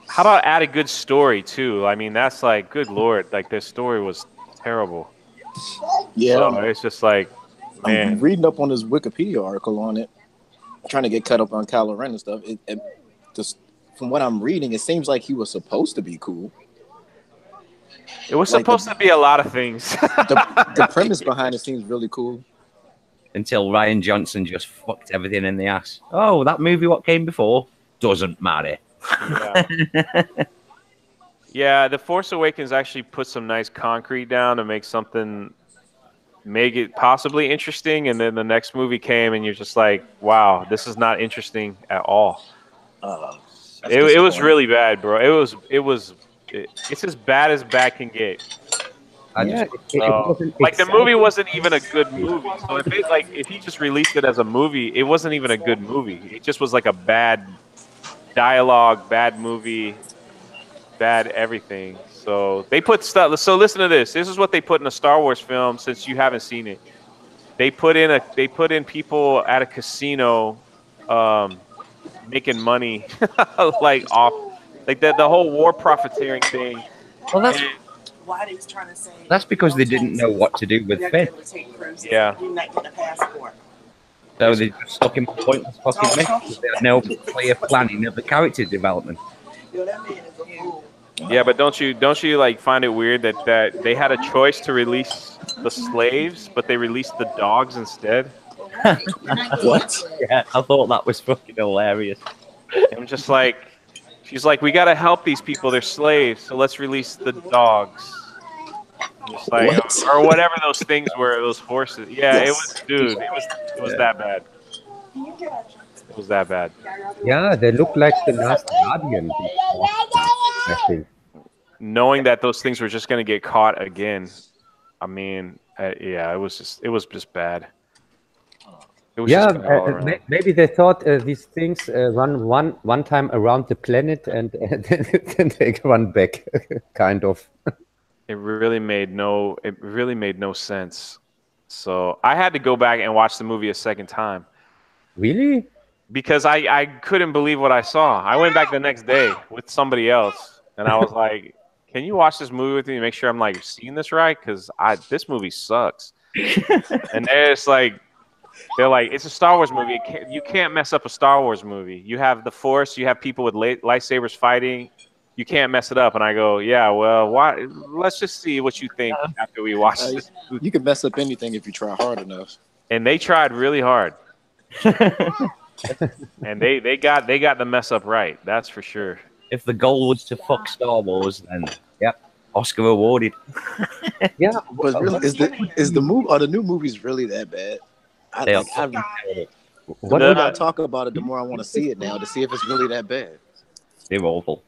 How about add a good story too? I mean, that's like, good Lord, like this story was terrible. Yeah, so it's just like, man. I'm reading up on this Wikipedia article on it, trying to get caught up on Kylo Ren and stuff. Just from what I'm reading, it seems like he was supposed to be cool. It was supposed to be a lot of things. the premise behind it seems really cool. Until Rian Johnson just fucked everything in the ass. Oh, that movie, what came before, doesn't matter. Yeah. Yeah, The Force Awakens actually put some nice concrete down to make it possibly interesting, and then the next movie came, and you're just like, wow, this is not interesting at all. It was really bad, bro. It's as bad as bad can get. Like the movie wasn't even a good movie. So if he just released it as a movie, it wasn't even a good movie. It just was like a bad dialogue, bad movie, bad everything. So they put stuff. So listen to this. This is what they put in a Star Wars film. Since you haven't seen it, they put in people at a casino, making money, like off, like the whole war profiteering thing. Well, that's why they was trying to say. That's because they didn't know what to do with Finn. Yeah. You're not getting a passport. So they just stuck him pointless fucking mess. They had no clear planning of the character development. Yo, that man is a fool. Yeah, but don't you like find it weird that they had a choice to release the slaves, but they released the dogs instead? What? Yeah, I thought that was fucking hilarious. I'm just like, she's like, we gotta help these people. They're slaves, so let's release the dogs. Just like, or whatever those things were, those horses. Yeah, yes. It was, dude. It was that bad. It was that bad. Yeah, they look like the last Guardian. I think. Knowing that those things were just gonna get caught again, I mean, yeah, it was just bad. It was maybe they thought these things run one time around the planet and then they run back, kind of. It really made no sense. So I had to go back and watch the movie a second time. Really? Because I couldn't believe what I saw. I went back the next day with somebody else, and I was like, "Can you watch this movie with me and make sure I'm like seeing this right? Because this movie sucks." And they're like, "It's a Star Wars movie. You can't mess up a Star Wars movie. You have the Force. You have people with lightsabers fighting. You can't mess it up." And I go, "Yeah, well, why? Let's just see what you think after we watch this." You can mess up anything if you try hard enough. And they tried really hard. And they got the mess up right. That's for sure. If the goal was to fuck Star Wars, then yep, Oscar awarded. Yeah, but really, is the movie or the new movies really that bad? The more I talk about it, the more I want to see it now to see if it's really that bad. They're awful.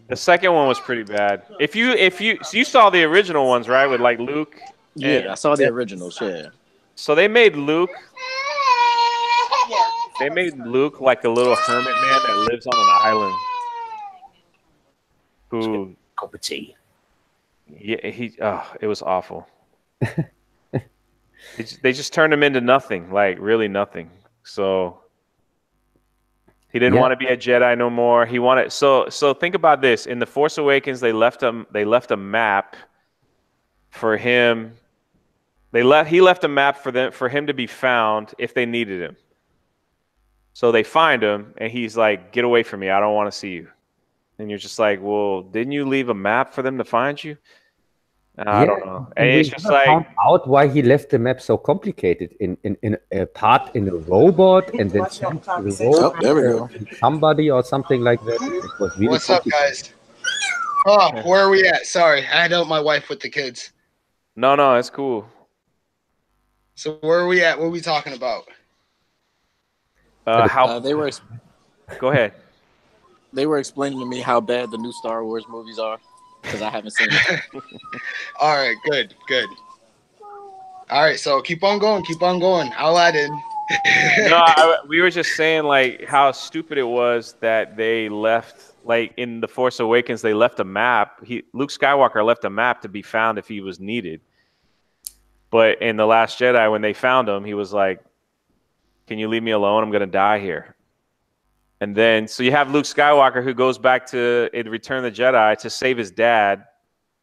The second one was pretty bad. If you saw the original ones, right, with like Luke. Yeah, I saw the originals. Yeah. So they made Luke. They made Luke like a little hermit man that lives on an island. Who? Cup of tea. Yeah, it was awful. They just turned him into nothing, like really nothing. So he didn't want to be a Jedi no more. He wanted so think about this. In The Force Awakens, they left a map for him. He left a map for him to be found if they needed him. So they find him, and he's like, "Get away from me! I don't want to see you." And you're just like, "Well, didn't you leave a map for them to find you?" I don't know. And it's just like, found out why he left the map so complicated in a part in a robot, and then sent to the robot, there we go. Somebody or something like that. It was really What's up, guys? Oh, where are we at? Sorry, I had to help my wife with the kids. No, it's cool. So where are we at? What are we talking about? How? Go ahead. They were explaining to me how bad the new Star Wars movies are because I haven't seen it. All right, good. All right, so keep on going. I'll add in. No, we were just saying like how stupid it was that they left, like in The Force Awakens, they left a map. Luke Skywalker left a map to be found if he was needed. But in The Last Jedi, when they found him, he was like, "Can you leave me alone? I'm gonna die here." And then, so you have Luke Skywalker who goes back to Return of the Jedi to save his dad,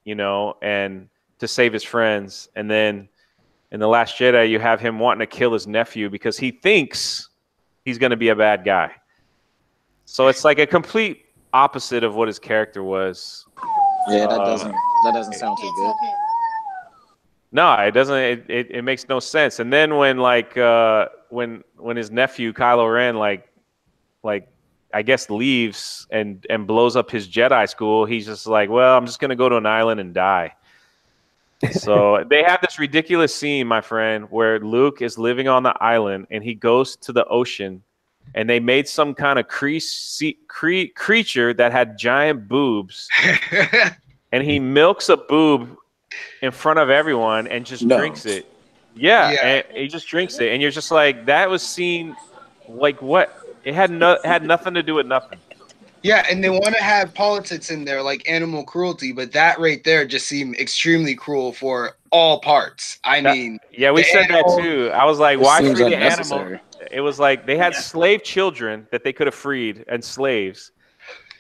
you know, and to save his friends. And then in The Last Jedi, you have him wanting to kill his nephew because he thinks he's going to be a bad guy. So it's like a complete opposite of what his character was. Yeah, that doesn't sound too good. No, it doesn't. It makes no sense. And then when when his nephew Kylo Ren like I guess leaves and blows up his Jedi school, he's just like, well, I'm just gonna go to an island and die. So they have this ridiculous scene, my friend, where Luke is living on the island and he goes to the ocean, and they made some kind of creature that had giant boobs, and he milks a boob in front of everyone and just drinks it. Yeah, and he just drinks it, and you're just like, that was seen like what? It had nothing to do with nothing. Yeah, and they want to have politics in there, like animal cruelty, but that right there just seemed extremely cruel for all parts. I mean, yeah, we said that too. I was like, why free the animal? It was like they had slave children that they could have freed and slaves,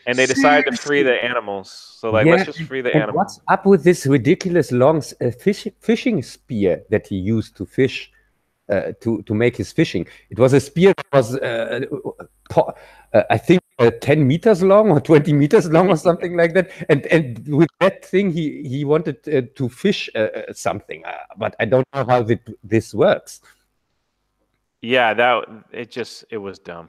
and they decided to free the animals. So like, let's just free the animals. What's up with this ridiculous long fishing spear that he used to fish? To make his fishing. It was a spear that was, I think, 10 meters long or 20 meters long or something like that. And with that thing, he wanted to fish something, but I don't know how this works. Yeah, it was dumb.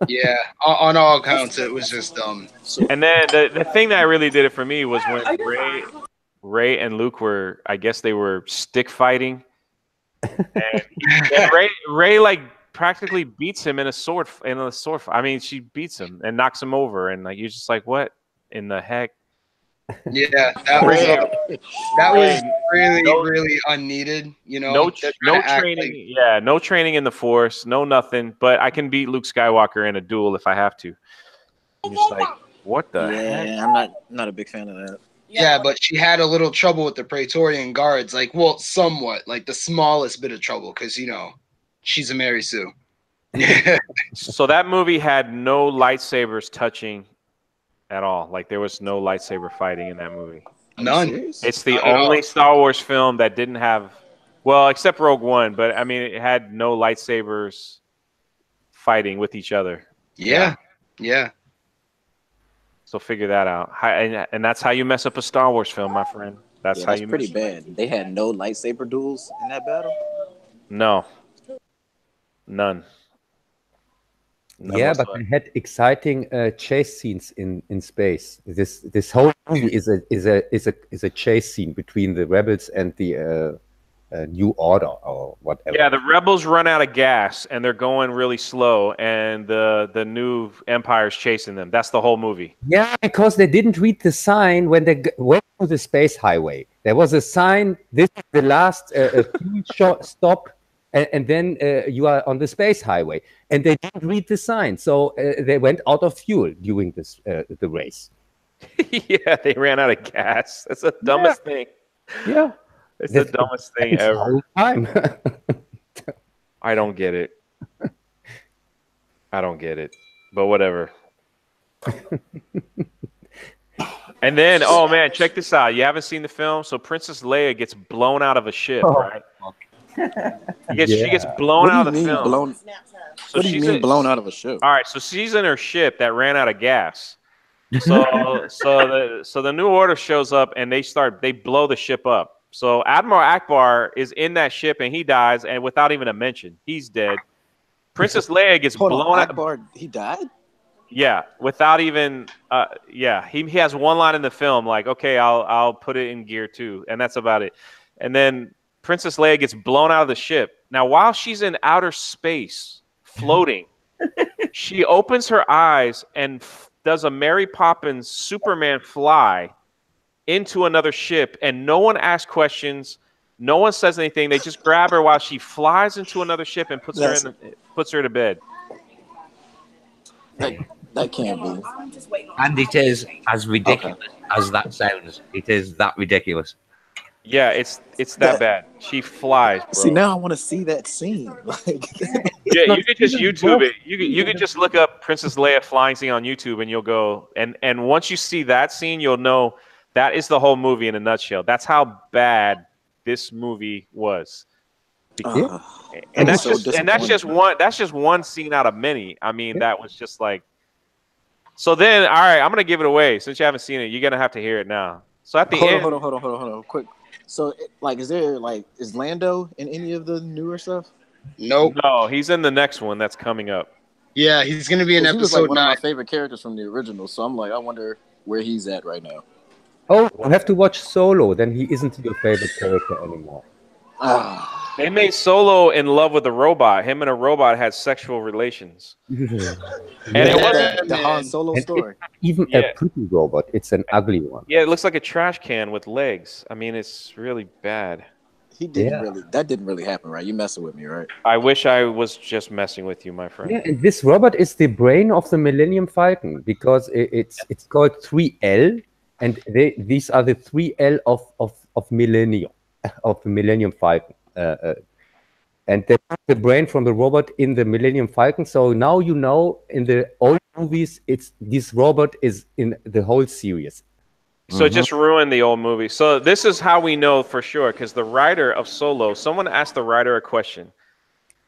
Yeah, on all accounts, it was just dumb. And then the thing that really did it for me was when Ray and Luke were, I guess they were stick fighting. And Ray like practically beats him in a sword. I mean, she beats him and knocks him over, and like you're just like, what in the heck? Yeah, that was really unneeded. You know, no training. No training in the Force, no nothing. But I can beat Luke Skywalker in a duel if I have to. I'm just like, what the heck? Yeah, I'm not a big fan of that. Yeah, but she had a little trouble with the Praetorian guards, like, well, somewhat, like the smallest bit of trouble, because, you know, she's a Mary Sue. So that movie had no lightsabers touching at all. Like, there was no lightsaber fighting in that movie. None. It's the only Star Wars film that didn't have, well, except Rogue One, but I mean, it had no lightsabers fighting with each other. Yeah. So figure that out. And that's how you mess up a Star Wars film, my friend. That's how you mess pretty bad. They had no lightsaber duels in that battle? No. None. Yeah, but they had exciting chase scenes in space. This whole movie is a chase scene between the rebels and the New Order or whatever. Yeah, the rebels run out of gas and they're going really slow, and the new Empire's chasing them. That's the whole movie. Yeah, because they didn't read the sign when they went to the space highway. There was a sign. This is the last stop. And then you are on the space highway, and they didn't read the sign, so they went out of fuel during this the race. Yeah, they ran out of gas. That's the dumbest thing. Yeah, it's the dumbest thing ever. Whole time. I don't get it. I don't get it, but whatever. And then, oh man, check this out. You haven't seen the film, so Princess Leia gets blown out of a ship, right? She gets blown out of the film. What do you mean blown out of a ship? All right, so she's in her ship that ran out of gas. So the New Order shows up and they blow the ship up. So Admiral Akbar is in that ship and he dies, and without even a mention, he's dead. Princess Leia gets blown out. Akbar, he died? Yeah, without even yeah, he has one line in the film like, okay, I'll put it in gear 2, and that's about it. And then Princess Leia gets blown out of the ship. Now, while she's in outer space floating, she opens her eyes and does a Mary Poppins Superman fly into another ship, and no one asks questions. No one says anything. They just grab her while she flies into another ship and puts her to bed. That can't be. And it is as ridiculous as that sounds. It is that ridiculous. Yeah, it's that bad. She flies, bro. See, now I want to see that scene. Like, yeah, you could just YouTube it. You could just look up Princess Leia flying scene on YouTube, and you'll go. And once you see that scene, you'll know that is the whole movie in a nutshell. That's how bad this movie was. And that's just one scene out of many. I mean, that was just like. So then, all right, I'm gonna give it away since you haven't seen it. You're gonna have to hear it now. So at the end, hold on, quick. So, is Lando in any of the newer stuff? Nope. No, he's in the next one that's coming up. Yeah, he's gonna be in He was like episode one 9. of my favorite characters from the original. So I'm like, I wonder where he's at right now. Oh, you have to watch Solo. Then he isn't your favorite character anymore. They made Solo in love with a robot. Him and a robot had sexual relations. And it wasn't the Han Solo story. Even a pretty robot. It's an ugly one. Yeah, it looks like a trash can with legs. I mean, it's really bad. That didn't really happen, right? You messing with me, right? I wish I was just messing with you, my friend. Yeah, and this robot is the brain of the Millennium Falcon because it's called 3L, and these are the 3L of Millennium, of the Millennium Falcon. And they put the brain from the robot in the Millennium Falcon. So now you know in the old movies, this robot is in the whole series. So it just ruined the old movie. So this is how we know for sure, because the writer of Solo, someone asked the writer a question.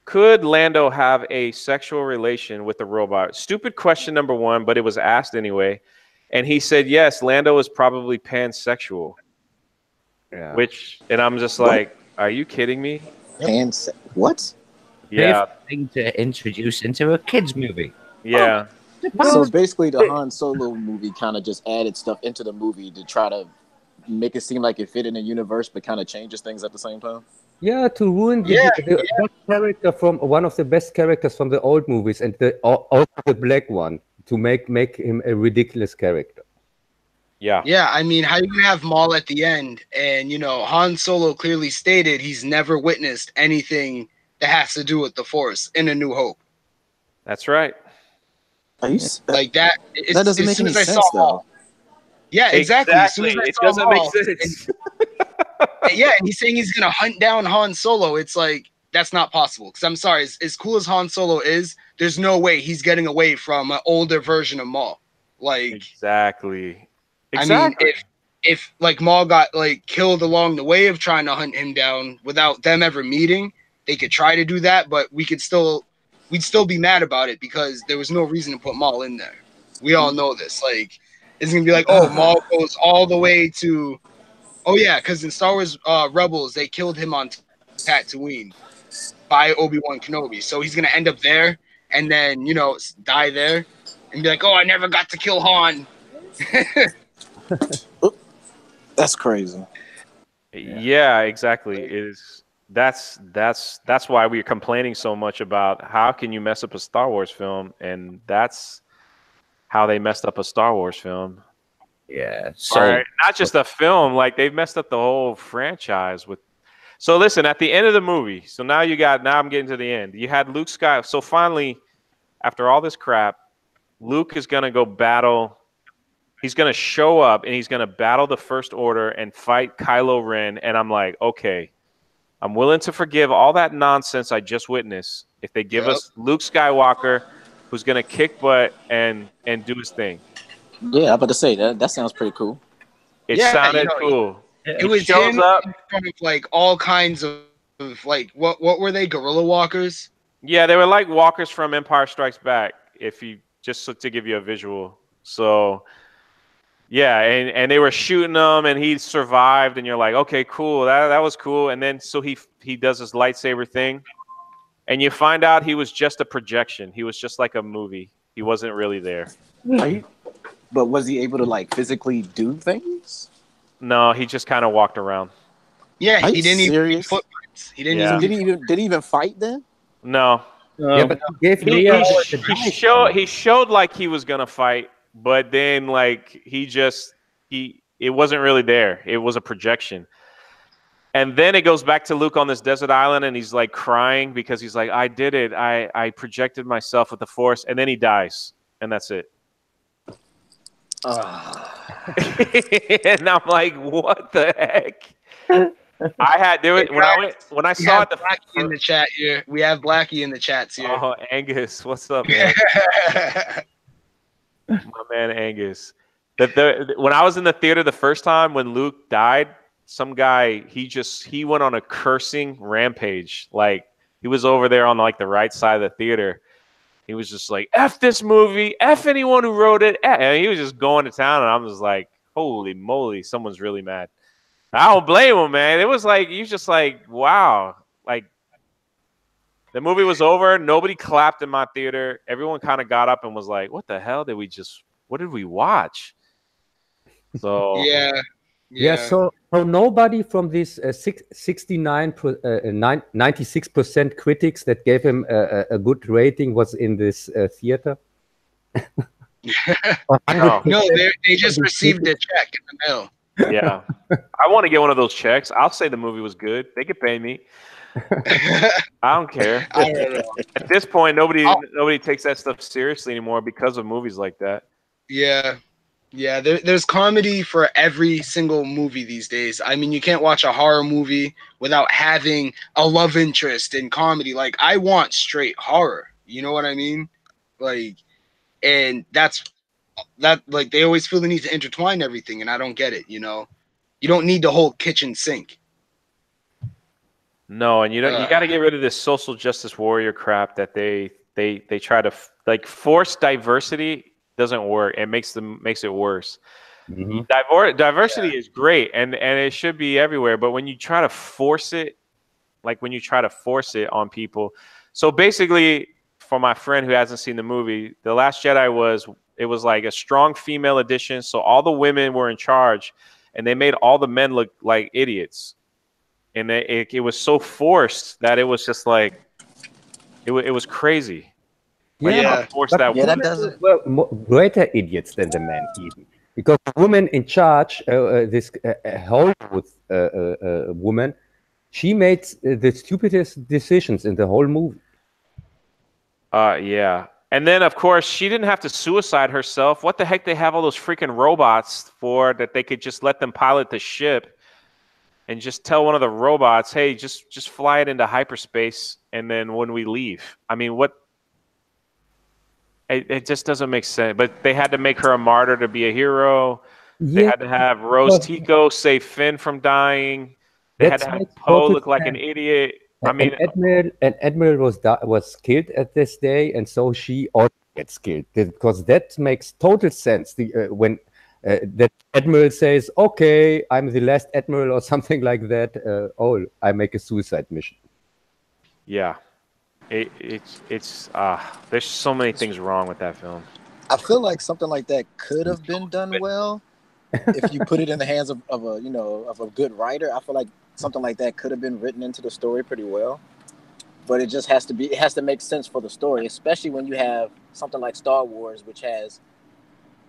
Could Lando have a sexual relation with the robot? Stupid question number 1, but it was asked anyway. And he said, yes, Lando is probably pansexual. Yeah. And I'm just like, are you kidding me? What? Yeah. Thing to introduce into a kids movie. Yeah. So basically, the Han Solo movie kind of just added stuff into the movie to try to make it seem like it fit in the universe, but kind of changes things at the same time. Yeah, to ruin the character from one of the best characters from the old movies, and also the black one, to make him a ridiculous character. Yeah. Yeah, I mean, how you gonna have Maul at the end, and Han Solo clearly stated he's never witnessed anything that has to do with the Force in A New Hope. That's right. Like that. That doesn't make any sense, though. Yeah, exactly. As soon as I it saw doesn't Maul, make sense. yeah, and he's saying he's gonna hunt down Han Solo. It's like that's not possible. Because I'm sorry, as cool as Han Solo is, there's no way he's getting away from an older version of Maul. Like exactly. I mean, if like Maul got like killed along the way of trying to hunt him down without them ever meeting, they could try to do that, but we'd still be mad about it because there was no reason to put Maul in there. We all know this. Like, it's gonna be like, oh, Maul goes all the way to, oh yeah, because in Star Wars Rebels they killed him on Tatooine by Obi-Wan Kenobi, so he's gonna end up there and then die there and be like, oh, I never got to kill Han. That's crazy. Yeah, exactly. That's why we're complaining so much about how can you mess up a Star Wars film, and that's how they messed up a Star Wars film. Yeah, so not just a film, like they've messed up the whole franchise with. So listen, at the end of the movie, so now I'm getting to the end. You had Luke Skywalker. So finally, after all this crap, Luke is gonna go battle. He's going to show up and he's going to battle the First Order and fight Kylo Ren. And I'm like, okay, I'm willing to forgive all that nonsense I just witnessed if they give us Luke Skywalker, who's going to kick butt and do his thing. Yeah, I'm about to say that sounds pretty cool. It sounded cool. It was shows up in front of like all kinds of like what were they, guerrilla walkers? Yeah, they were like walkers from Empire Strikes Back. If you just to give you a visual, so. Yeah, and they were shooting him, and he survived, and you're like, okay, cool, that was cool. And then so he does his lightsaber thing, and you find out he was just a projection. He was just like a movie. He wasn't really there. Right? But was he able to like physically do things? No, he just kind of walked around. Yeah, Are he you didn't even serious? footprints. He didn't Yeah. So even. did he even fight then? No, Yeah, but he gave he, Leah he, the he knife. showed he showed like he was gonna fight, but then like it wasn't really there. It was a projection. And then it goes back to Luke on this desert island, and he's like crying because he's like, I did it. I projected myself with the Force, and then he dies, and that's it. And I'm like, what the heck? When I We saw have it the Blackie in the chat here. We have Blackie in the chats here. Oh, Angus, what's up, man? My man Angus. When I was in the theater the first time when Luke died, some guy he went on a cursing rampage. Like he was over there on like the right side of the theater. He was just like, F this movie, F anyone who wrote it. And he was just going to town, and I'm just like, holy moly, someone's really mad. I don't blame him, man. It was like you just like, wow. Like the movie was over. Nobody clapped in my theater. Everyone kind of got up and was like, what the hell what did we watch? So Yeah, so nobody from this 96% critics that gave him a good rating was in this theater. No. No, they just received a check in the mail. Yeah, I want to get one of those checks. I'll say the movie was good. They could pay me. I don't care. I don't know. At this point, nobody takes that stuff seriously anymore because of movies like that. Yeah. Yeah, there's comedy for every single movie these days. I mean, you can't watch a horror movie without having a love interest in comedy. Like, I want straight horror. You know what I mean? Like, and like, they always feel the need to intertwine everything, and I don't get it, you know? You don't need the whole kitchen sink. No, and you got to get rid of this social justice warrior crap that they try to like force diversity. Doesn't work. It makes it worse. Mm-hmm. Diversity is great, and it should be everywhere. But when you try to force it, on people, so basically, for my friend who hasn't seen the movie, The Last Jedi was like a strong female edition. So all the women were in charge, and they made all the men look like idiots, and it was so forced that it was just like it was crazy. Yeah, force but that. Yeah, that doesn't. well, greater idiots than the men, even because the woman in charge, this Hollywood woman, she made the stupidest decisions in the whole movie. Yeah. And then, of course, she didn't have to suicide herself. What the heck? They have all those freaking robots for that they could just let them pilot the ship and just tell one of the robots, hey, just fly it into hyperspace. And then when we leave, I mean, what? It just doesn't make sense. But they had to make her a martyr to be a hero. They had to have Rose Tico save Finn from dying. They had to have Poe look like an idiot. I mean, Admiral was killed at this day, and so she also gets killed because that makes total sense. When that Admiral says, "Okay, I'm the last Admiral" or something like that. I make a suicide mission. Yeah, it's there's so many things wrong with that film. I feel like something like that could have been done well if you put it in the hands of a good writer. I feel like something like that could have been written into the story pretty well, but it has to make sense for the story, especially when you have something like Star Wars, which has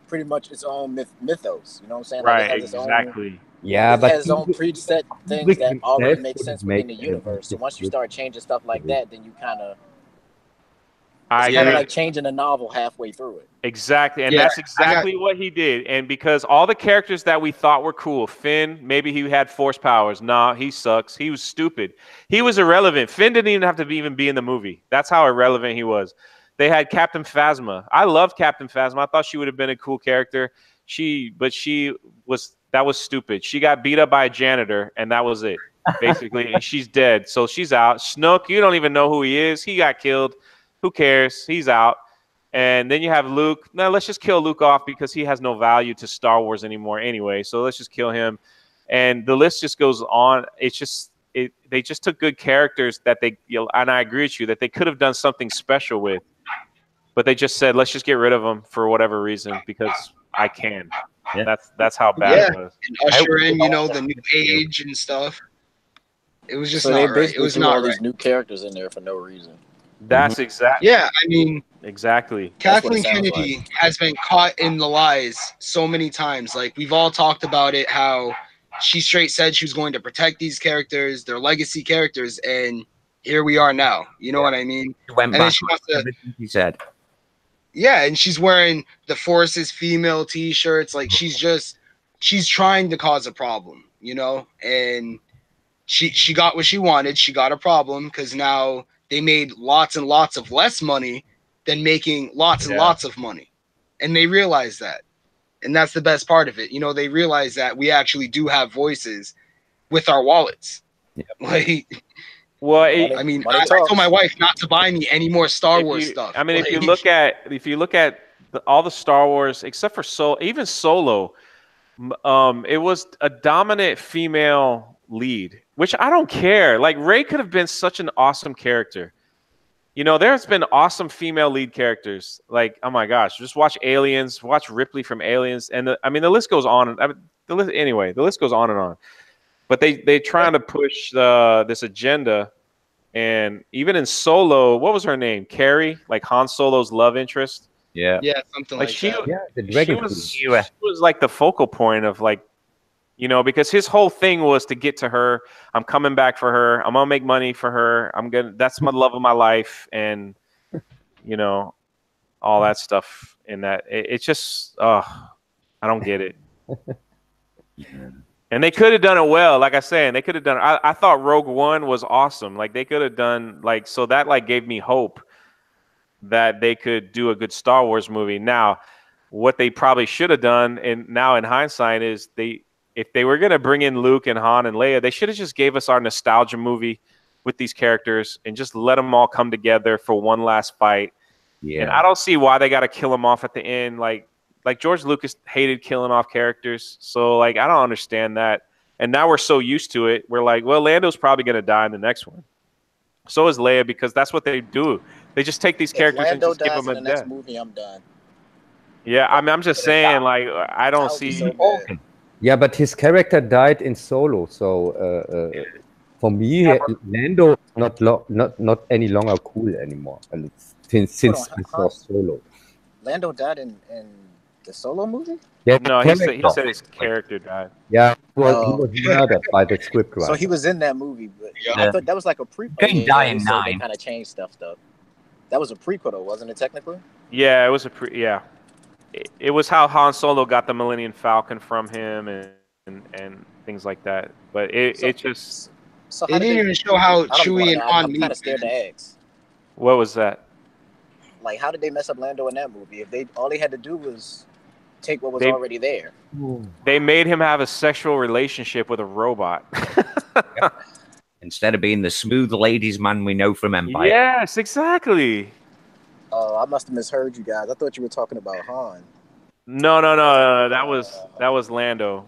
pretty much its own mythos. You know what I'm saying? Right, like it has exactly. Yeah, it but has its own preset things that already make sense within the make universe. So once you start changing stuff like that, then you kind of I kind agree. of like changing a novel halfway through it. Exactly, and that's exactly what he did. And because all the characters that we thought were cool, Finn, maybe he had force powers. Nah, he sucks. He was stupid. He was irrelevant. Finn didn't even have to even be in the movie. That's how irrelevant he was. They had Captain Phasma. I loved Captain Phasma. I thought she would have been a cool character. That was stupid. She got beat up by a janitor, and that was it. Basically, and she's dead. So she's out. Snoke, you don't even know who he is. He got killed. Who cares? He's out. And then you have Luke. Now let's just kill Luke off because he has no value to Star Wars anymore anyway. So let's just kill him. And the list just goes on. It's just they just took good characters that and I agree with you that they could have done something special with. but they just said let's just get rid of him for whatever reason because I can. Yeah. That's how bad Yeah. it was. And usher in, you know, the new age and stuff. It was just So they not right. It basically was threw not all right. these new characters in there for no reason. That's exactly. Yeah, I mean, Exactly. That's what it Kathleen sounds Kennedy has been caught in the lies so many times. Like we've all talked about it, how she straight said she was going to protect these characters, their legacy characters, and here we are now. You know what I mean? He went And then back she on wants to, everything he said. yeah, and she's wearing the Forces female T-shirts. Like she's trying to cause a problem, you know. And she got what she wanted. She got a problem because now they made lots and lots of less money than making lots and lots of money, and they realize that. And that's the best part of it. You know, they realize that we actually do have voices with our wallets. Yeah. Like, Well, I mean, money I told talks. my wife not to buy me any more Star Wars stuff. I mean, Like, if you look at all the Star Wars except for even Solo, it was a dominant female lead, which I don't care. Like Rey could have been such an awesome character. You know, there's been awesome female lead characters. Like, oh my gosh, just watch Aliens, watch Ripley from Aliens, and I mean, the list goes on. The list goes on and on. But they trying to push this agenda, and even in Solo, what was her name? Carrie, like Han Solo's love interest. Yeah. yeah, something like that. Yeah, the She Dragon was, Queen. she was like the focal point of like, you know, because his whole thing was to get to her. I'm coming back for her. I'm gonna make money for her. That's my love of my life, and you know, all that stuff. And that it's just, I don't get it. And they could have done it well, like I said. They could have done. I thought Rogue One was awesome. Like they could have done like so that like gave me hope that they could do a good Star Wars movie. Now, what they probably should have done, and now in hindsight, is if they were going to bring in Luke and Han and Leia, they should have just gave us our nostalgia movie with these characters and just let them all come together for one last fight. Yeah. And I don't see why they got to kill them off at the end. Like George Lucas hated killing off characters. So like, I don't understand that. And now we're so used to it. We're like, well, Lando's probably going to die in the next one. So is Leia, because that's what they do. They just take these characters and just give them a in the next death. movie, I'm done. Yeah, I mean, I'm just saying, like, I don't That would be see. so bad. Yeah, but his character died in Solo, so for me, Lando not any longer cool anymore. And since we saw Solo. Lando died in the Solo movie? Yeah, No, he said his character died. Yeah, well, Oh. he was murdered by the script writer. So he was in that movie, but Yeah. I thought that was like a prequel. Couldn't die in They 9. kind of changed stuff. That was a prequel, though, wasn't it? Technically. Yeah, it was yeah. It was how Han Solo got the Millennium Falcon from him and things like that. But it just So They didn't even show how I don't Chewie wanna and know, Han I'm kind meet. of scared to ask. what was that? Like, how did they mess up Lando in that movie? If all they had to do was take what was They- already there. They made him have a sexual relationship with a robot. Instead of being the smooth ladies man we know from Empire. Yes, exactly. Oh, I must have misheard you guys. I thought you were talking about Han. No. That was Lando.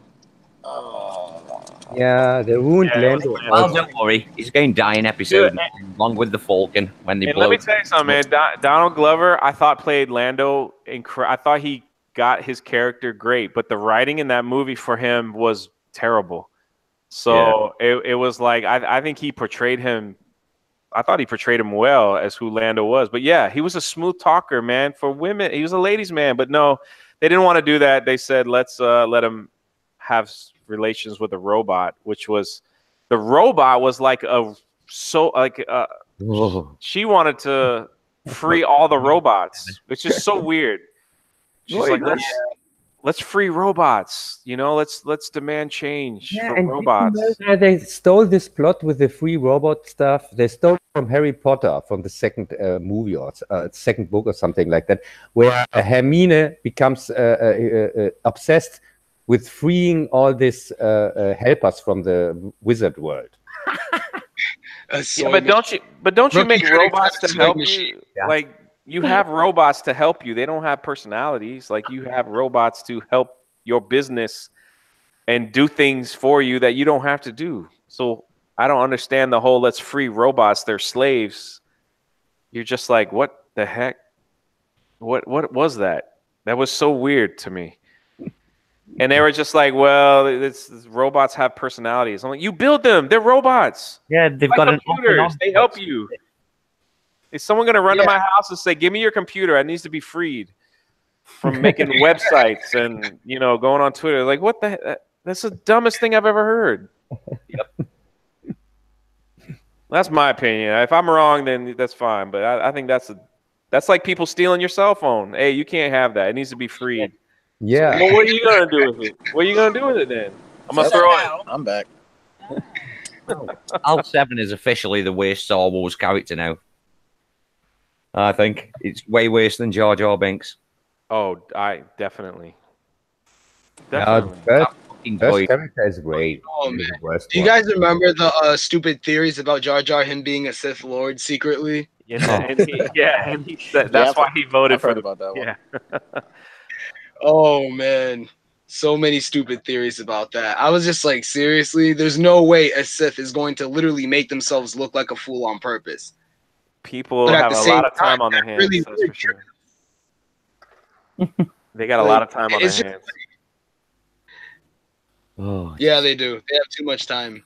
Yeah, they ruined Yeah, it was Lando. Lando. Well, don't worry. He's going to die in episode 9, along with the Falcon when they And blow. let me tell you something, man. Donald Glover, I thought played Lando. I thought he got his character great, but the writing in that movie for him was terrible. So it was like I think he portrayed him. I thought he portrayed him well as who Lando was. But yeah, he was a smooth talker, man. For women, he was a ladies' man. But no, they didn't want to do that. They said let's let him have relations with a robot, which was the robot was like she wanted to free all the robots, which is so weird. She's like, let's free robots. You know, let's demand change for and robots. they stole this plot with the free robot stuff. They stole it from Harry Potter, from the second movie or second book or something like that, where Hermine becomes obsessed with freeing all these helpers from the wizard world. Yeah, but don't you make robots to help you? Yeah. Like you have robots to help you. They don't have personalities. Like you have robots to help your business and do things for you that you don't have to do. So I don't understand the whole let's free robots, they're slaves. You're just like, what the heck? What was that? That was so weird to me. And they were just like, well, robots have personalities. I'm like, you build them. They're robots. Yeah, they've Like got computers. They help you. Is someone going to run to my house and say, give me your computer? It needs to be freed from making websites and, going on Twitter. Like, what the heck? That's the dumbest thing I've ever heard. Yep. That's my opinion. If I'm wrong, then that's fine. But I think that's like people stealing your cell phone. Hey, you can't have that. It needs to be freed. Yeah. So, well, what are you going to do with it? What are you going to do with it then? I'm going to throw it. I'm back. Al 7 is officially the worst Star Wars character now. I think it's way worse than Jar Jar Binks. Oh, I definitely. That character is great. Oh man! Do you guys remember the stupid theories about Jar Jar him being a Sith Lord secretly? Yeah, and he said that's why he voted for about that one. Yeah. Oh man, so many stupid theories about that. I was just like, seriously, there's no way a Sith is going to literally make themselves look like a fool on purpose. People have a lot of time on their hands. Really, that's for sure. They got a lot of time on their hands. Oh, yeah, they do. They have too much time.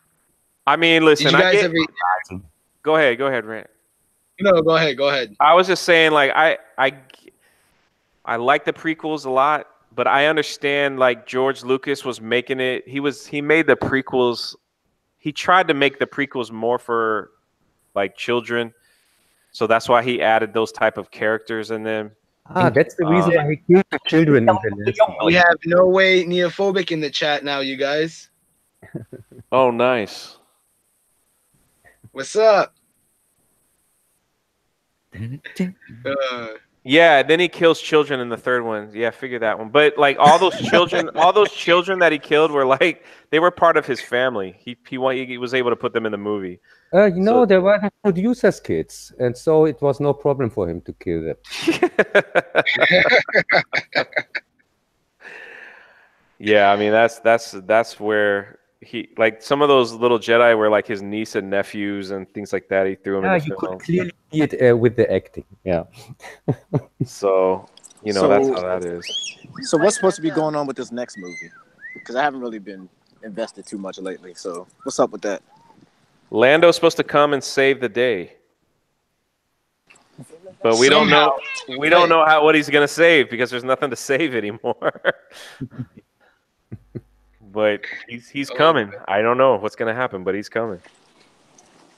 I mean, listen. Did you guys Go ahead, Rant. No, go ahead. I was just saying, like, I like the prequels a lot, but I understand, like, George Lucas was making it. He made the prequels. He tried to make the prequels more for, like, children, so that's why he added those type of characters in them. That's the reason why he killed the children. We have No Way Neophobic in the chat now, you guys. Oh, nice. What's up? Yeah, then he kills children in the third one. Yeah, figure that one. But like all those children that he killed were like they were part of his family. He was able to put them in the movie. They were the producer's kids, and so it was no problem for him to kill them. Yeah, I mean that's where he like some of those little Jedi were like his niece and nephews and things like that. He threw them in the you film. could clearly see it with the acting. Yeah. So that's how that is. So what's supposed to be going on with this next movie? Because I haven't really been invested too much lately. So what's up with that? Lando's supposed to come and save the day, but we don't know. We don't know what he's gonna save because there's nothing to save anymore. But he's coming. I don't know what's gonna happen, but he's coming.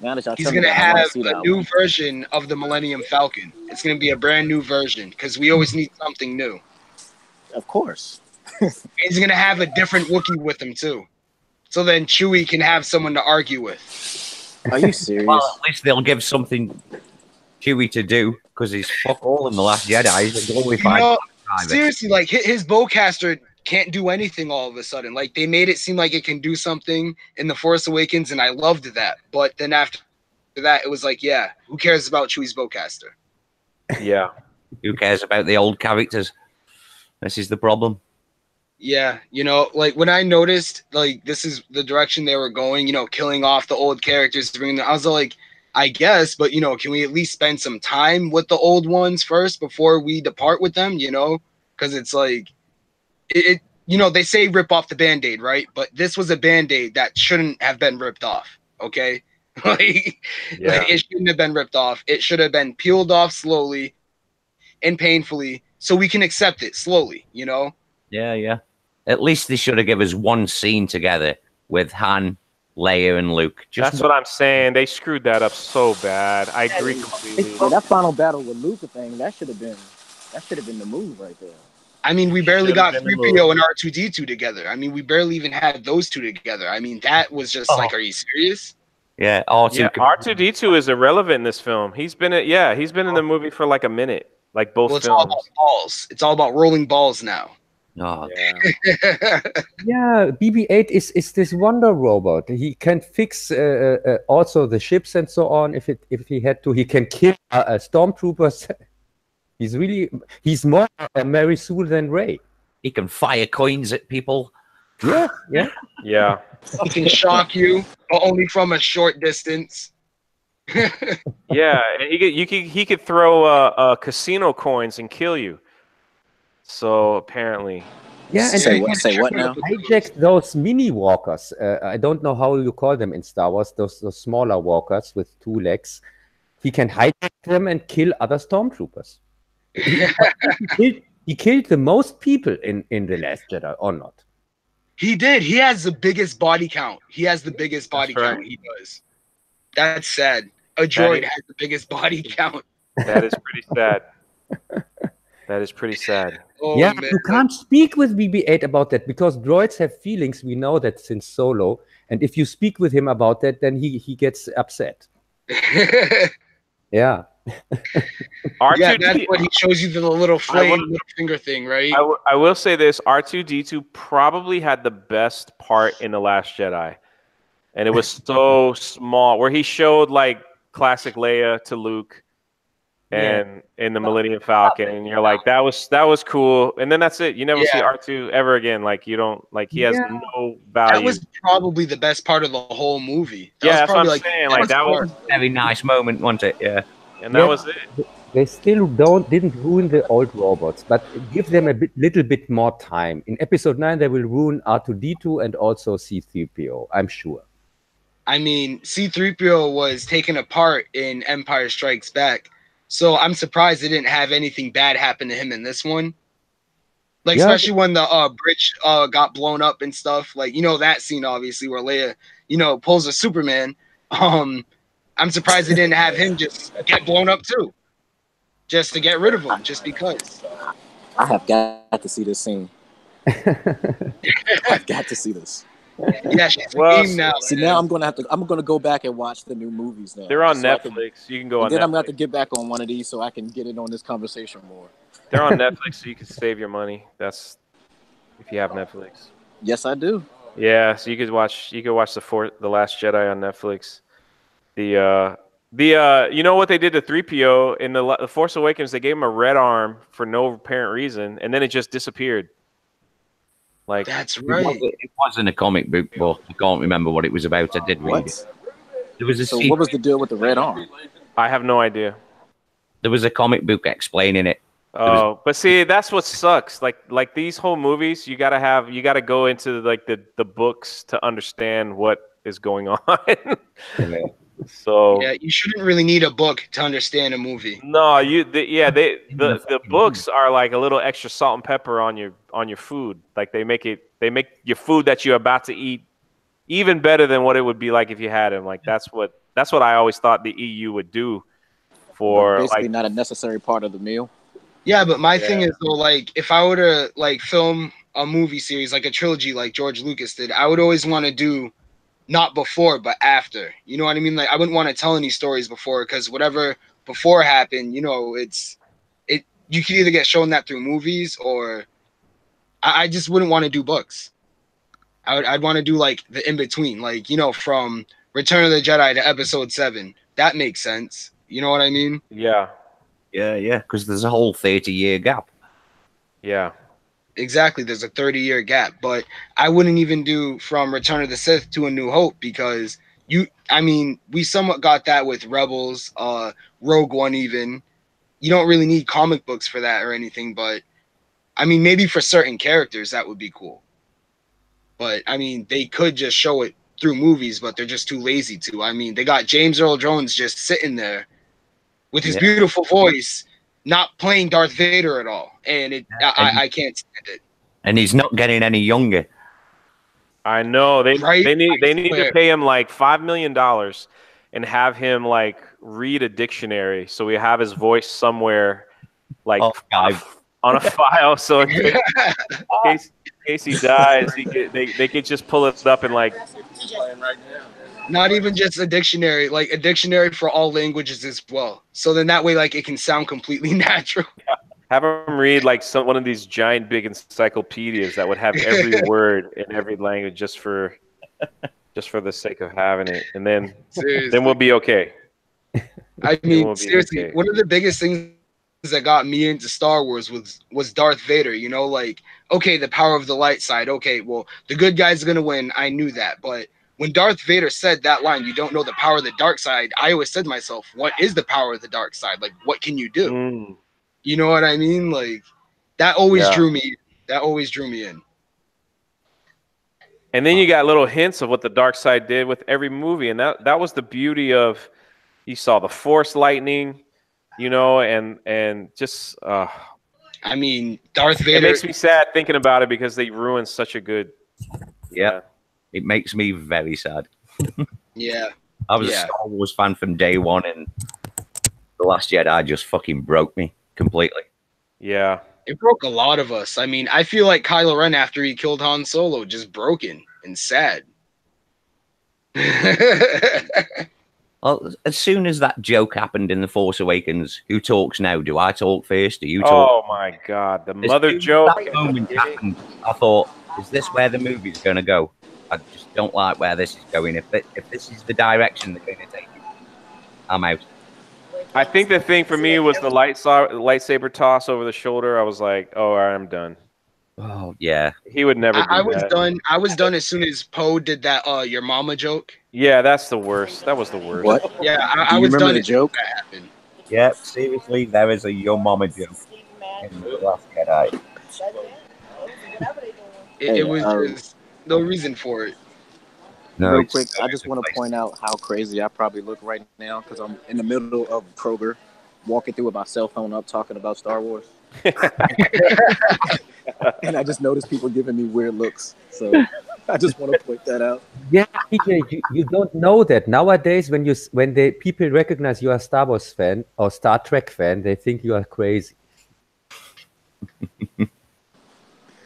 He's gonna have a new version of the Millennium Falcon. It's gonna be a brand new version because we always need something new. Of course. He's gonna have a different Wookiee with him too, so then Chewie can have someone to argue with. Are you serious? Well, at least they'll give something Chewie to do because he's fuck all in The Last Jedi. Seriously, like his bowcaster can't do anything all of a sudden. Like they made it seem like it can do something in The Force Awakens, and I loved that. But then after that, it was like, yeah, who cares about Chewie's bowcaster? Yeah, who cares about the old characters? This is the problem. Yeah, like when I noticed like this is the direction they were going, killing off the old characters, bringing them, I was like, I guess, but can we at least spend some time with the old ones first before we depart with them? Because it's like it they say rip off the Band-Aid, right? But this was a Band-Aid that shouldn't have been ripped off. Okay, like it shouldn't have been ripped off. It should have been peeled off slowly and painfully, so we can accept it slowly. Yeah. At least they should have given us one scene together with Han, Leia, and Luke. That's what I'm saying. They screwed that up so bad. I agree completely. Yeah, that final battle with Luke thing, that should have been the move right there. I mean, we barely got 3PO and R2D2 together. I mean, we barely even had those two together. I mean, that was just like, are you serious? Yeah, R2D2 is irrelevant in this film. He's been in the movie for like a minute, like both films. All about balls. It's all about rolling balls now. Oh, yeah. BB-8 is this wonder robot. He can fix also the ships and so on. If he had to, he can kill stormtroopers. He's more a Mary Sue than Rey. He can fire coins at people. Yeah. He can shock you, but only from a short distance. Yeah, and he could throw casino coins and kill you. So apparently, Yeah, and Say he what? can Say what now? hijack those mini walkers. I don't know how you call them in Star Wars. Those smaller walkers with 2 legs. He can hijack them and kill other stormtroopers. He killed the most people in the Last Jedi, or not? He did. He has the biggest body count. He has the biggest body That's right. count. He does. That's sad. A droid has the biggest body count. that is pretty sad. That is pretty sad. Oh, Yeah, man. you can't speak with BB-8 about that because droids have feelings. We know that since Solo. And if you speak with him about that, then he gets upset. Yeah. R2D2, Yeah, that's what he shows you the little flame, little finger thing, right? I will say this: R2D2 probably had the best part in The Last Jedi, and it was so small, where he showed like classic Leia to Luke, and in the Millennium Falcon, and you're like, that was cool, and then that's it. You never see R2 ever again. Like you don't like he has no value. That was probably the best part of the whole movie. That was that's what probably I'm saying. Like that was Very nice moment, wasn't it? Yeah. and that was it. They still didn't ruin the old robots, but give them a little bit more time. In Episode 9, they will ruin R2D2 and also C-3PO, I'm sure. I mean, C-3PO was taken apart in Empire Strikes Back, so I'm surprised they didn't have anything bad happen to him in this one. Like, especially when the bridge got blown up and stuff. Like, you know, that scene, obviously, where Leia, you know, pulls a Superman. I'm surprised they didn't have him just get blown up, too. Just to get rid of him, just because. I have got to see this scene. I've got to see this. Yeah, she's Well, game now. See, now I'm gonna go back and watch the new movies now. They're on so Netflix. You can go on then Netflix. I'm gonna have to get back on one of these so I can get in on this conversation more. They're on Netflix, so you can save your money. That's if you have Netflix. Yes, I do. Yeah, so you could watch the Last Jedi on Netflix. You know what they did to 3PO in the Force Awakens? They gave him a red arm for no apparent reason, and then it just disappeared. Like That's right. It was in a comic book, but I can't remember what it was about. I did read it. There was a So what was the deal with the red arm? I have no idea. There was a comic book explaining it. Oh, but see, that's what sucks. Like these whole movies, you gotta go into like the books to understand what is going on. So Yeah, you shouldn't really need a book to understand a movie. no, the books are like a little extra salt and pepper on your food. Like they make your food that you're about to eat even better than what it would be like if you had them. Like that's what I always thought the EU would do for Basically, like not a necessary part of the meal. Yeah, but my thing is though, like if I were to like film a movie series like a trilogy like George Lucas did, I would always want to do not before but after. You know what I mean? Like I wouldn't want to tell any stories before because whatever before happened, you know, you could either get shown that through movies or I just wouldn't want to do books. I'd want to do like the in between, like, you know, from Return of the Jedi to Episode 7. That makes sense. You know what I mean? yeah. Yeah, because there's a whole 30-year gap. Yeah. Exactly. There's a 30-year gap, but I wouldn't even do from Return of the Sith to A New Hope because we somewhat got that with Rebels, Rogue One even. You don't really need comic books for that or anything, but I mean, maybe for certain characters that would be cool. But I mean, they could just show it through movies, but they're just too lazy to. I mean, they got James Earl Jones just sitting there with his beautiful voice, not playing Darth Vader at all, and I can't stand it. And he's not getting any younger. I know they need swear. to pay him like $5 million and have him like read a dictionary so we have his voice somewhere like on a file so in case he dies they could just pull it up and like Not even just a dictionary, like a dictionary for all languages as well. So then that way, like, it can sound completely natural. have him read like one of these giant big encyclopedias that would have every word in every language just for the sake of having it, and then we'll be okay. I mean, seriously, one of the biggest things that got me into Star Wars was Darth Vader. You know, like, okay, the power of the light side. Okay, well, the good guy's gonna win. I knew that, but when Darth Vader said that line, "You don't know the power of the dark side," I always said to myself, "What is the power of the dark side? Like, what can you do?" Mm, You know what I mean? Like, that always Yeah. drew me. That always drew me in. and then you got little hints of what the dark side did with every movie, and that was the beauty of. You saw the Force lightning, you know, and just I mean, Darth it Vader. makes me sad thinking about it because they ruined such a good. Yeah. It makes me very sad. Yeah. I was a Yeah. Star Wars fan from day one, and The Last Jedi just fucking broke me completely. Yeah. It broke a lot of us. I mean, I feel like Kylo Ren after he killed Han Solo just broken and sad. Well, as soon as that joke happened in The Force Awakens, who talks now? Do I talk first? Do you talk? Oh my God, the As mother soon as joke. that moment happened, I thought, is this where the movie's going to go? I just don't like where this is going. If this is the direction they're going to take it, I'm out. I think the thing for me was the lightsaber toss over the shoulder. I was like, oh, all right, I'm done. Oh yeah, He would never do I was that. done. I was done as soon as Poe did that your mama joke. Yeah, that's the worst. That was the worst. What? Yeah, Do I you was remember done the as soon as joke? that happened. yeah. Seriously, there is a your mama joke in The Last Jedi. It was just no reason for it. No, Real it's quick, I going just to want to place. point out how crazy I probably look right now because I'm in the middle of Kroger, walking through with my cell phone up, talking about Star Wars, and I just noticed people giving me weird looks. So I just want to point that out. Yeah, PJ, you don't know that nowadays. When people recognize you are a Star Wars fan or Star Trek fan, they think you are crazy.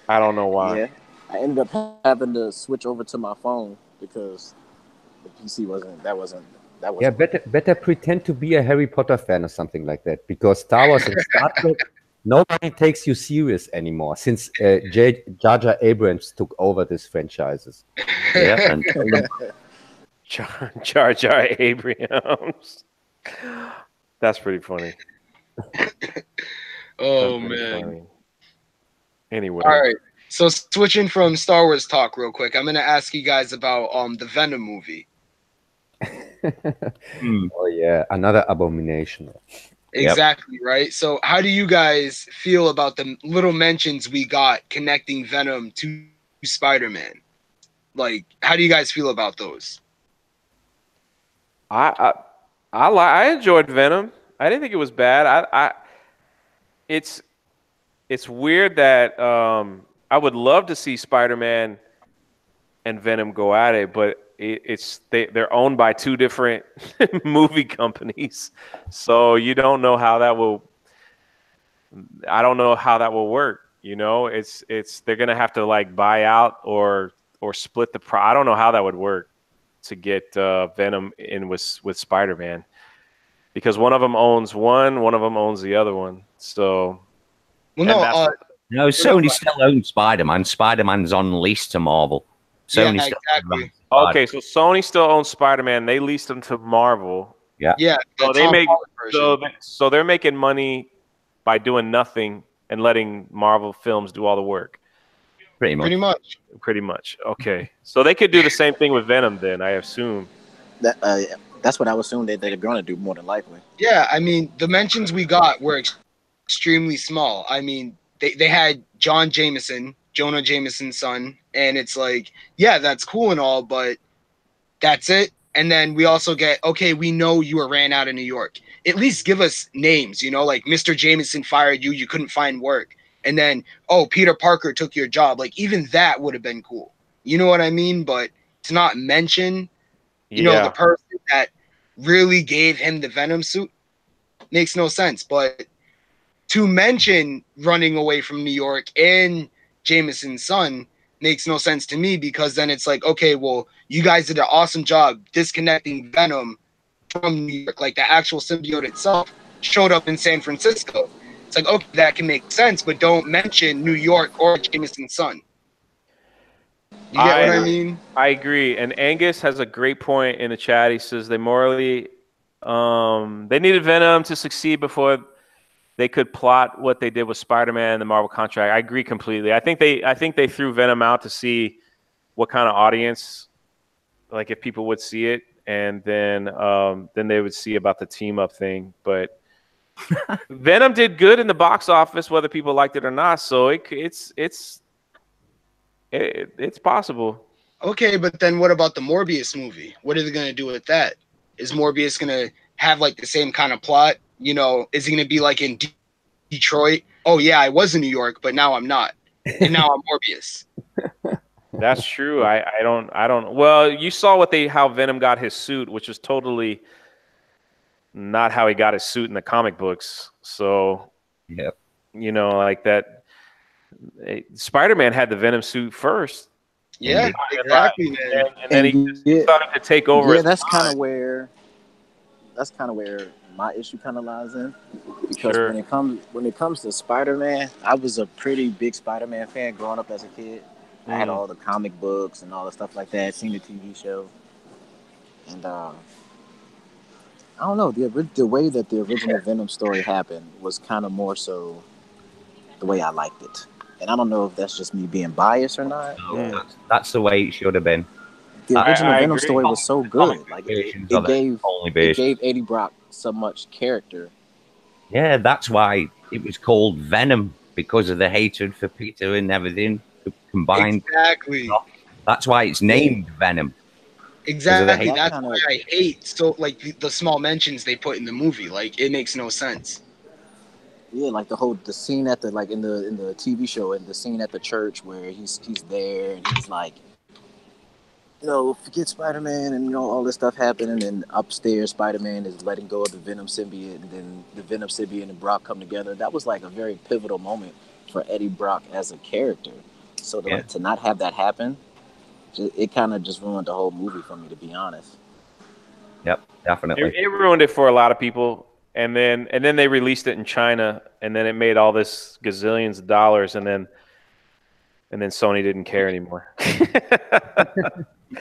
I don't know why. Yeah, I ended up having to switch over to my phone because the PC wasn't. Yeah, better pretend to be a Harry Potter fan or something like that, because Star Wars and Star Trek, nobody takes you serious anymore since Jar Jar Abrams took over these franchises. Yeah, and Jar Jar Abrams. That's pretty funny. Oh That's pretty man. funny. Anyway. All right. So switching from Star Wars talk real quick, I'm gonna ask you guys about the Venom movie. Oh yeah, another abomination. Exactly, right? So how do you guys feel about the little mentions we got connecting Venom to Spider-Man? Like, how do you guys feel about those? I enjoyed Venom. I didn't think it was bad. It's weird that I would love to see Spider-Man and Venom go at it, but they're owned by two different movie companies, so you don't know how that will. I don't know how that will work. You know, they're gonna have to like buy out or split the I don't know how that would work to get Venom in with Spider-Man, because one of them owns one of them owns the other one. So, Well, no, Sony still owns Spider-Man. Spider-Man's on lease to Marvel. Sony yeah, still exactly. Okay, so Sony still owns Spider-Man. They leased them to Marvel. Yeah. Yeah, So the they Tom make Holland version. so they're making money by doing nothing and letting Marvel Films do all the work. Pretty much. Pretty much. Pretty much. Okay. So they could do the same thing with Venom then, I assume. That's what I would assume that they're going to do more than likely. Yeah, I mean, the mentions we got were extremely small. I mean, they had Jonah Jameson's son, and it's like, yeah, that's cool and all, but that's it. And then we also get, okay, we know you were ran out of New York. At least give us names, you know, like Mr. Jameson fired you, you couldn't find work. And then, oh, Peter Parker took your job. Like, even that would have been cool. You know what I mean? But to not mention, you know, the person that really gave him the Venom suit makes no sense. But to mention running away from New York and Jameson's son makes no sense to me, because then it's like, okay, well, you guys did an awesome job disconnecting Venom from New York. Like, the actual symbiote itself showed up in San Francisco. It's like, okay, that can make sense, but don't mention New York or Jameson's son. You get what I mean? I agree. And Angus has a great point in the chat. He says they morally they needed Venom to succeed before they could plot what they did with Spider-Man and the Marvel contract. I agree completely. I think they threw Venom out to see what kind of audience like if people would see it, and then they would see about the team up thing. But Venom did good in the box office, whether people liked it or not. So it's possible. Okay, but then what about the Morbius movie? What are they going to do with that? Is Morbius going to have like the same kind of plot? You know, is he going to be like in Detroit? Oh yeah, I was in New York, but now I'm not, and now I'm Morbius. That's true. I don't. Well, you saw how Venom got his suit, which was totally not how he got his suit in the comic books. So, yeah, you know, like that. Spider-Man had the Venom suit first. Yeah, exactly, man. And then he started to take over. Yeah, that's kind of where my issue kind of lies in, because when it comes to Spider-Man, I was a pretty big Spider-Man fan growing up as a kid. I had all the comic books and all the stuff like that. Seen the TV show, and I don't know, the way that the original Venom story happened was kind of more so the way I liked it. And I don't know if that's just me being biased or not. That's the way it should have been. The original I Venom agree. story was so good. Like it gave Eddie Brock so much character. Yeah, that's why it was called Venom, because of the hatred for Peter and everything combined. Exactly. That's why it's named Venom. Exactly. That's why I hate like the small mentions they put in the movie. Like it makes no sense. Yeah, like the scene at the in the TV show, and the scene at the church where he's there and he's like, you know, forget Spider-Man, and you know all this stuff happened, and then upstairs Spider-Man is letting go of the Venom symbiote, and then the Venom symbiote and Brock come together. That was like a very pivotal moment for Eddie Brock as a character. So to not have that happen, it kind of just ruined the whole movie for me, to be honest. Yep, definitely. It ruined it for a lot of people. And then they released it in China, and then it made all this gazillions of dollars, and then Sony didn't care anymore.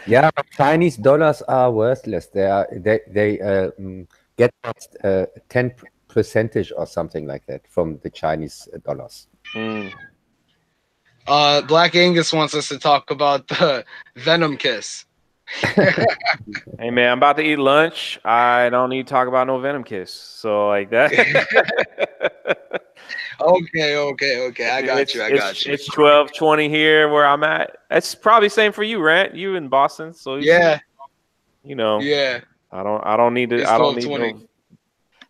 Yeah, Chinese dollars are worthless. They get 10% or something like that from the Chinese dollars. Black Angus wants us to talk about the Venom kiss. Hey man, I'm about to eat lunch. I don't need to talk about no Venom kiss. So like that. Okay. I got you. It's 12:20 here where I'm at. It's probably same for you, Rant. You in Boston, so yeah. You know. Yeah. I don't need to. It's I don't need no.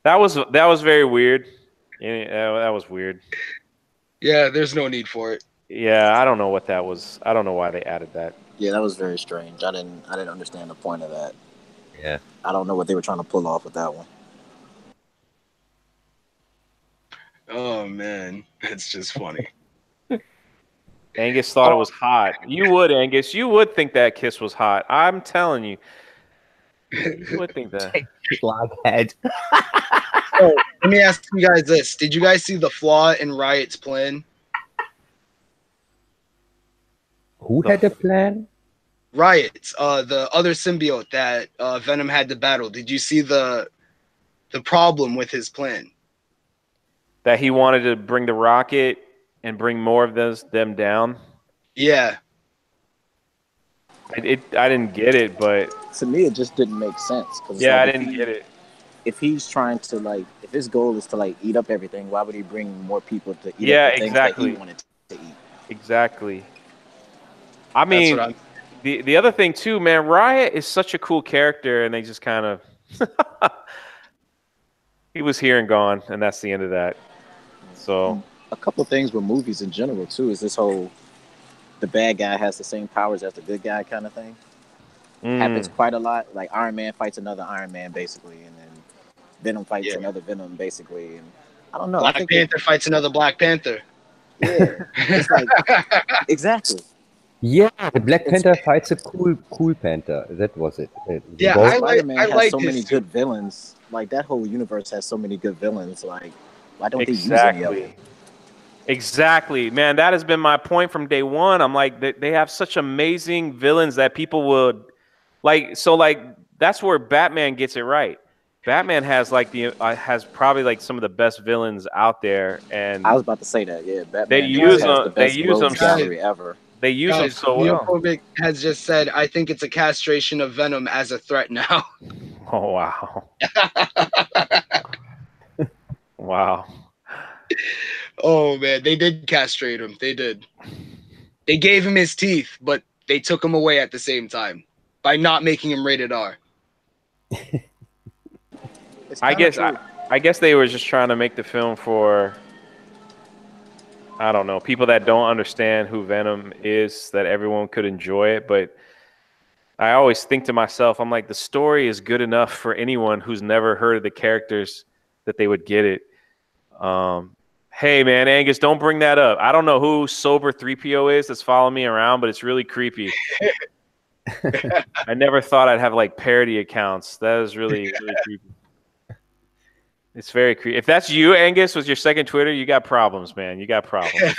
That was very weird. Yeah, that was weird. Yeah, there's no need for it. Yeah, I don't know what that was. I don't know why they added that. Yeah, that was very strange. I didn't understand the point of that. Yeah. I don't know what they were trying to pull off with that one. Oh man, it's just funny. Angus thought it was hot. You would, Angus. You would think that kiss was hot. I'm telling you. You would think that. Flag head. So, let me ask you guys this. Did you guys see the flaw in Riot's plan? Who had a plan? Riot, the other symbiote that Venom had to battle. Did you see the problem with his plan? That he wanted to bring the rocket and bring more of them down? Yeah. I didn't get it, but to me it just didn't make sense. Yeah, I didn't get it. If he's trying to if his goal is to eat up everything, why would he bring more people to eat up the things that he wanted to eat? Exactly. I mean, the other thing too, man, Riot is such a cool character, and they just kind of he was here and gone, and that's the end of that. So a couple of things with movies in general too is this whole the bad guy has the same powers as the good guy kind of thing. Happens quite a lot. Like Iron Man fights another Iron Man basically, and then Venom fights another Venom basically, and I don't know. Black Panther fights another Black Panther. Yeah, it's like exactly. Yeah, the Black Panther fights a cool Panther. That was it. Yeah, Spider-Man I has like so many good villains. Like that whole universe has so many good villains. Like, why don't they use any of them? Exactly, man. That has been my point from day one. I'm like, they have such amazing villains that people would like. So like, that's where Batman gets it right. Batman has has probably some of the best villains out there, and I was about to say that. Yeah, Batman. They use them. gallery ever. They use them Guys, so well. Neophobic has just said, I think it's a castration of Venom as a threat now. Oh wow. Wow. Oh man, they did castrate him. They did. They gave him his teeth, but they took him away at the same time by not making him rated R. It's I kinda guess true. I guess they were just trying to make the film for, I don't know, people that don't understand who Venom is, that everyone could enjoy it. But I always think to myself, I'm like, the story is good enough for anyone who's never heard of the characters that they would get it. Hey man, Angus, don't bring that up. I don't know who Sober 3PO is that's following me around, but it's really creepy. I never thought I'd have like parody accounts. That is really, really creepy. It's very creepy. If that's you, Angus, with your second Twitter, you got problems, man. You got problems.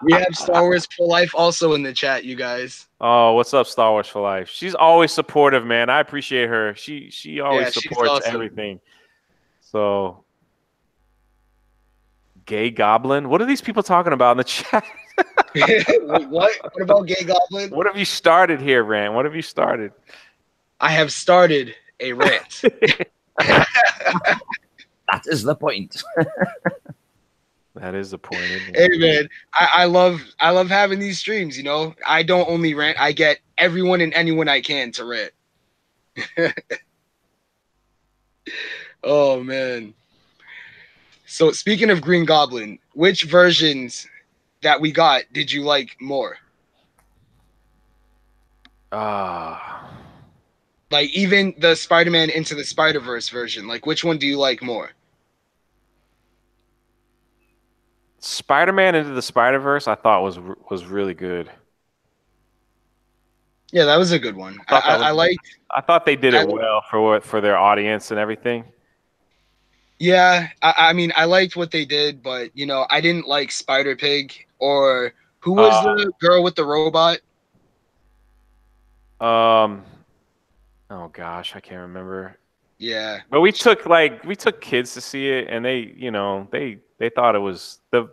We have Star Wars for Life also in the chat, you guys. Oh, what's up, Star Wars for Life? She's always supportive, man. I appreciate her. She always she's supports awesome. everything. So, Gay Goblin? What are these people talking about in the chat? Wait, what? What about Gay Goblin? What have you started here, Rant? What have you started? I have started a rant. That is the point. That is the point. Isn't Hey it? man, I love having these streams, you know. I don't only rant, I get everyone and anyone I can to rant. Oh man. So speaking of Green Goblin, which versions that we got did you like more? Like even the Spider-Man Into the Spider-Verse version, like which one do you like more? Spider-Man Into the Spider-Verse, I thought was really good. Yeah, that was a good one. I liked. I thought they did it well for their audience and everything. Yeah, I mean, I liked what they did, but you know, I didn't like Spider-Pig or who was the girl with the robot? Oh gosh, I can't remember. Yeah, But we took kids to see it, and they thought it was the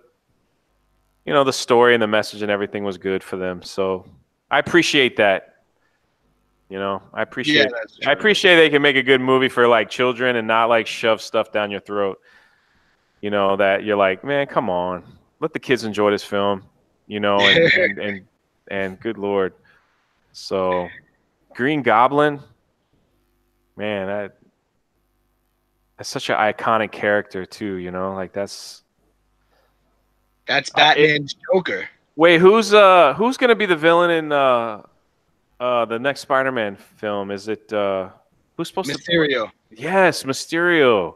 story and the message and everything was good for them. So I appreciate that. I appreciate they can make a good movie for like children and not like shove stuff down your throat. That you're like, man, come on, let the kids enjoy this film. And good Lord. So Green Goblin, man, that's such an iconic character too. Like that's Batman's Joker. Wait, who's gonna be the villain in the next Spider-Man film? Is it who's supposed Mysterio. to? Yes, Mysterio.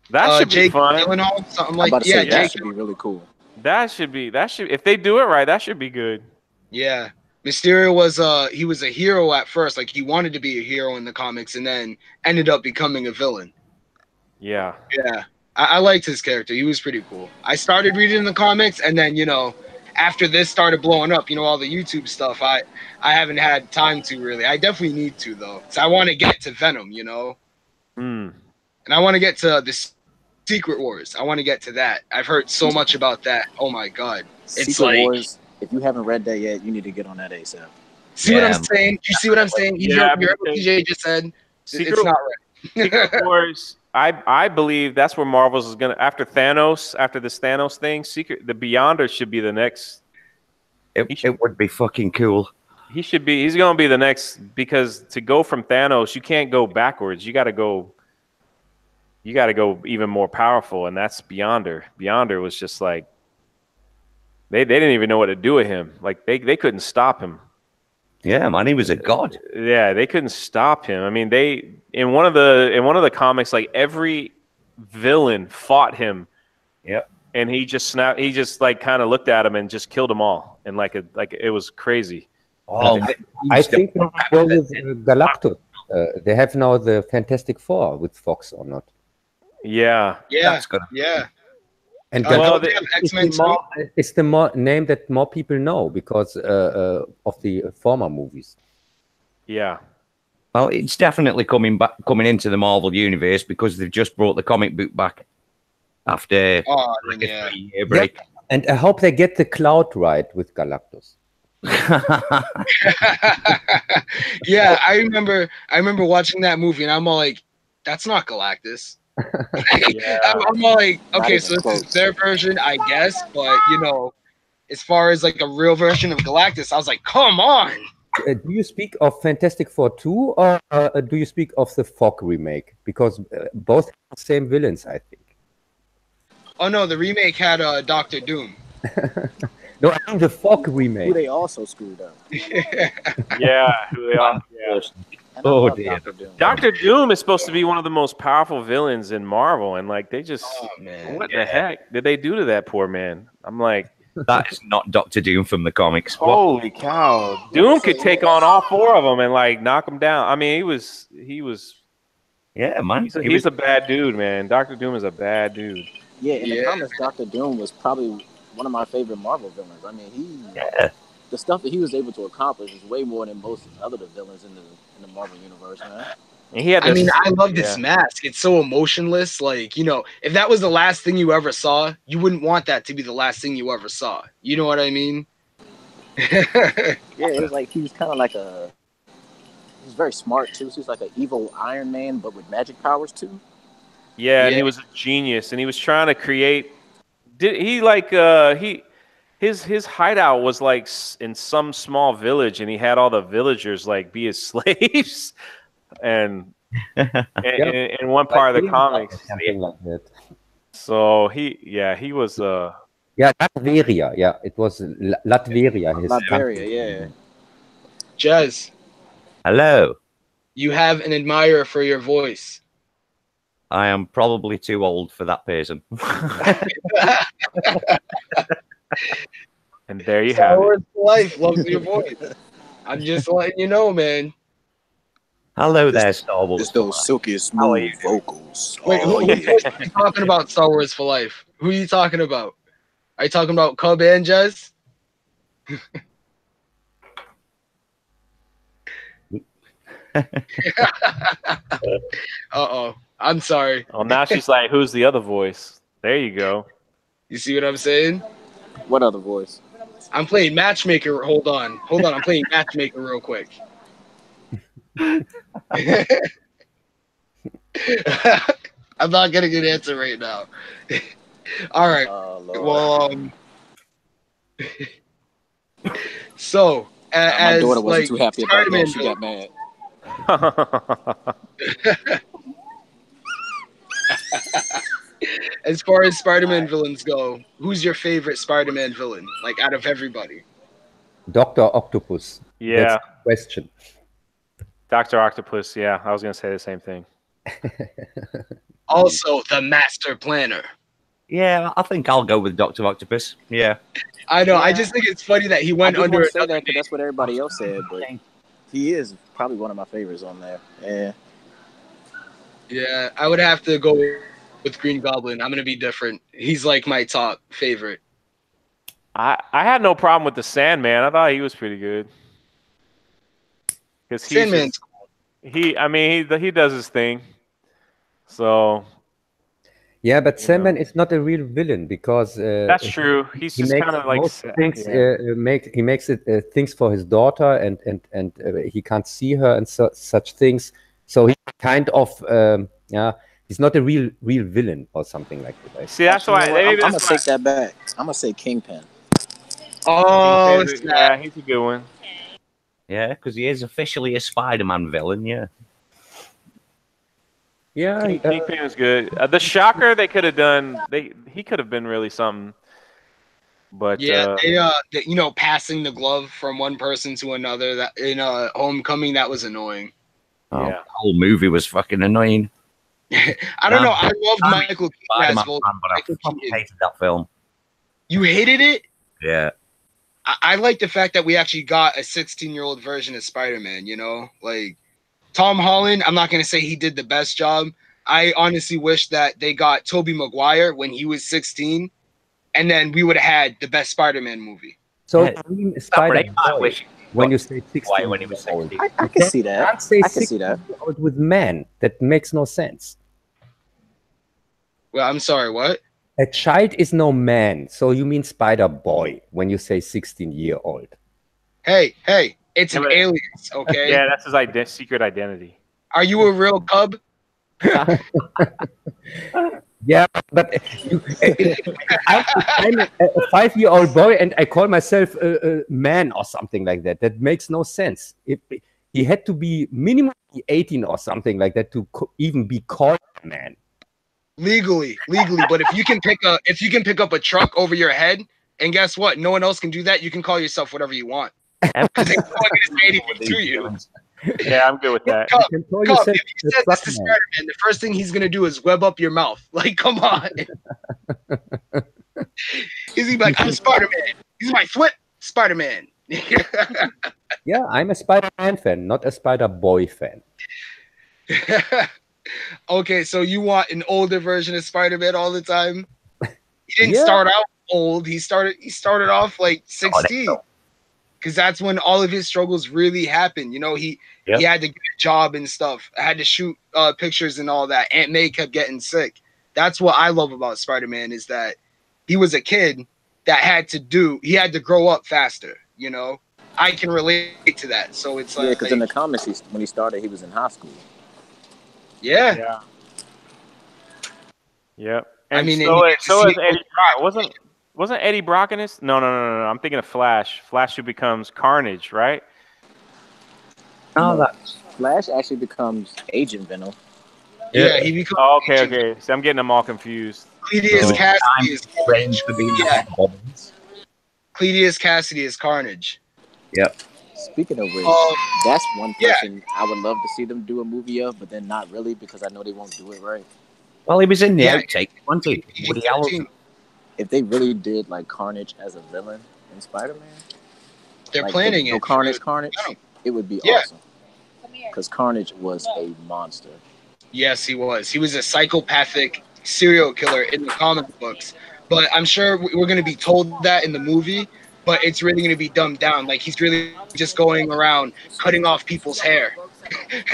That should be Jake fun. Gyllenhaal, something I'm like about to say Jake. that should be really cool. That should if they do it right, that should be good. Yeah, Mysterio was he was a hero at first, like he wanted to be a hero in the comics, and then ended up becoming a villain. Yeah. Yeah, I liked his character. He was pretty cool. I started reading the comics, and then after this started blowing up, all the YouTube stuff, I haven't had time to really. I definitely need to though, so I want to get to Venom, and I want to get to the Secret Wars. I want to get to that. I've heard so much about that. Oh my god, it's Secret like Wars. If you haven't read that yet, you need to get on that ASAP. see what I'm saying? You see what I'm saying? You heard what TJ just said. It's not right. Secret Wars. I believe that's where Marvel's is gonna after this Thanos thing. The Beyonder should be the next. It would be fucking cool. He's gonna be the next, because to go from Thanos, you can't go backwards. You gotta go even more powerful, and that's Beyonder. Beyonder was just like they didn't even know what to do with him. Like they couldn't stop him. Yeah, man, he was a god. Yeah, they couldn't stop him. I mean, in one of the comics, like every villain fought him. Yep. And he just like kind of looked at him and just killed them all, and like it was crazy. Oh, I think well, with Galactus, they have now the Fantastic Four with Fox or not? Yeah. Yeah. And it's the name that more people know because of the former movies. Yeah. Well, it's definitely coming into the Marvel universe because they've just brought the comic book back after a 3-year break. And I hope they get the cloud right with Galactus. Yeah, I remember watching that movie, and I'm all like, "That's not Galactus." Yeah. I'm all like, Not "Okay, even so this close. is their version, I guess." But as far as like a real version of Galactus, I was like, "Come on!" Do you speak of Fantastic Four 2 or do you speak of the Fogg remake? Because both have the same villains, I think. Oh no, the remake had Doctor Doom. No, I mean the Fogg Who remake. they also screwed up. Yeah, who they are. Yeah. And I Oh, love dear. Dr. Doom. Doctor Doom is supposed to be one of the most powerful villains in Marvel, and like they just, Oh man, what the heck did they do to that poor man? I'm like, That is not Doctor Doom from the comics. What? holy cow! Doom could take on all four of them and like knock them down. I mean, he was. Yeah, man. He's a bad dude, man. Doctor Doom is a bad dude. Yeah, in the Yeah. comics, Dr. Doom was probably one of my favorite Marvel villains. I mean, Yeah. the stuff that he was able to accomplish is way more than most of the other villains in the Marvel universe, man. And he had. I mean, this- I love this yeah. mask. It's so emotionless. Like, if that was the last thing you ever saw, you wouldn't want that to be the last thing you ever saw. You know what I mean? Yeah, it was like he was kind of like he was very smart too. So he was like an evil Iron Man, but with magic powers too. Yeah, and he Yeah. was a genius, and he was trying to create. Did he his hideout was like in some small village, and he had all the villagers like be his slaves, and in one part of the comics. Something like that. So he was Yeah, Latveria. Yeah, it was Latveria. His Latveria, country. yeah. Jez, Hello. you have an admirer for your voice. I am probably too old for that person. and there you Star have it. Wars for Life loves your voice. I'm just letting you know, man. Hello there, Star Wars. Just those silky How are you smooth vocals. Wait, Oh, who yeah. are you talking about Star Wars for Life? Who are you talking about? Are you talking about Cub and Jez? Uh-oh. I'm sorry. Well, now she's like, "Who's the other voice?" There you go. You see what I'm saying? What other voice? I'm playing matchmaker. Hold on. I'm playing matchmaker real quick. I'm not getting an answer right now. All right. Lord. Well, so My as daughter wasn't like too happy about Spider-Man that. She got mad. as far as Spider-Man villains go, who's your favorite Spider-Man villain? Like out of everybody? Dr. Octopus. Yeah, That's the question. Dr. Octopus. Yeah, I was gonna say the same thing. Also, the Master Planner. Yeah, I think I'll go with Dr. Octopus. Yeah. I know. I Yeah. just think it's funny that he I went just under want to say another that because that's what everybody else said, but he is probably one of my favorites on there. Yeah. Yeah, I would have to go with Green Goblin. I'm gonna be different. He's like my top favorite. I had no problem with the Sandman. I thought he was pretty good. Because Sandman's he does his thing. So Yeah, but You Sandman is not a real villain because that's true. He's he just makes kind of like most things. yeah. He makes it things for his daughter, and he can't see her and such things. So he's kind of he's not a real villain or something like that. See, that's why. I'm Maybe gonna that's take that back. I'm gonna say Kingpin. Oh, why. snap. Yeah, he's a good one. Yeah, because he is officially a Spider-Man villain, yeah. Yeah, Kingpin is good. The Shocker they could have done. He could have been really something. But Yeah, passing the glove from one person to another. That in Homecoming, that was annoying. Oh, Yeah. the whole movie was fucking annoying. I don't know. I loved I'm Michael Keaton as Spider-Man Vulture. fan, but I Michael fucking Keaton. hated that film. You hated it? Yeah. I like the fact that we actually got a 16-year-old version of Spider-Man. Like Tom Holland. I'm not gonna say he did the best job. I honestly wish that they got Tobey Maguire when he was 16, and then we would have had the best Spider-Man movie. So Yeah. I mean, I Spider-Man, wish when you say 16 when he was years old, 16. I can see that. can't say I can see that. 16-year-old with man. That makes no sense. Well, I'm sorry. What? A child is no man. So you mean Spider Boy when you say 16-year-old. Hey, it's Yeah, an but- alias, okay? Yeah, that's his secret identity. Are you a real cub? Yeah, but I'm a 5-year-old boy and I call myself a man or something like that. That makes no sense. He had to be minimum 18 or something like that to even be called a man. Legally. But if you can pick up a truck over your head, and guess what? No one else can do that. You can call yourself whatever you want. Because they don't want to say anything to you. Yeah, I'm good with that. Cub, You can call Cub, yourself if he a says this to truck man. Spider-Man, the first thing he's gonna do is web up your mouth. Like, come on. He's like, I'm Spider-Man. He's my flip Spider-Man. Yeah, I'm a Spider-Man fan, not a Spider-Boy fan. Okay, so you want an older version of Spider-Man all the time? He didn't Yeah. start out old. He started off like 16. Because that's when all of his struggles really happened. You know, he had to get a job and stuff. I had to shoot pictures and all that. Aunt May kept getting sick. That's what I love about Spider-Man is that he was a kid that had to grow up faster. You know, I can relate to that. So it's like, because in the comics, when he started, he was in high school. yeah. Yep. I And mean, so, and you so get is to Eddie see Brock. Wasn't Eddie Brock in this? No. I'm thinking of Flash. Flash who becomes Carnage, right? Oh, that's Flash actually becomes Agent Venom. Yeah, he becomes. Oh, okay. So I'm getting them all confused. Cletus Cassidy is range for being Yeah. Bobbins. Cletus Cassidy is Carnage. Yep. Speaking of which, Um, that's one yeah. person I would love to see them do a movie of, but then not really because I know they won't do it right. Well, he was in the Yeah. outtake, wasn't he? Woody Harrelson. If they really did like Carnage as a villain in Spider-Man, They're like planning no it. Carnage, for- it would be Yeah. awesome. Because Carnage was a monster. Yes, he was. He was a psychopathic serial killer in the comic books. But I'm sure we're going to be told that in the movie, but it's really going to be dumbed down. Like, he's really just going around cutting off people's hair.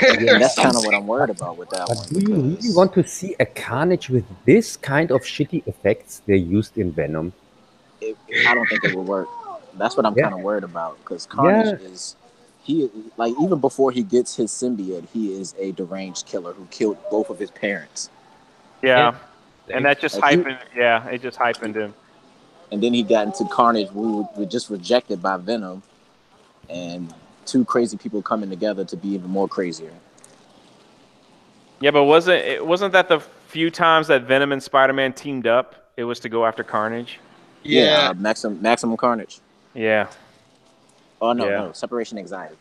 And that's kind of what I'm worried about with that But one. do you really because want to see a Carnage with this kind of shitty effects they used in Venom? I don't think it will work. That's what I'm Yeah. kind of worried about. Because Carnage is even before he gets his symbiote, he is a deranged killer who killed both of his parents. Yeah. And that just Like, hypened. It just hypened him. And then he got into Carnage, we were just rejected by Venom, and two crazy people coming together to be even more crazier. Yeah, but wasn't that the few times that Venom and Spider-Man teamed up? It was to go after Carnage. Yeah. Maximum Carnage. Yeah. Oh no, Yeah. no, Separation Anxiety.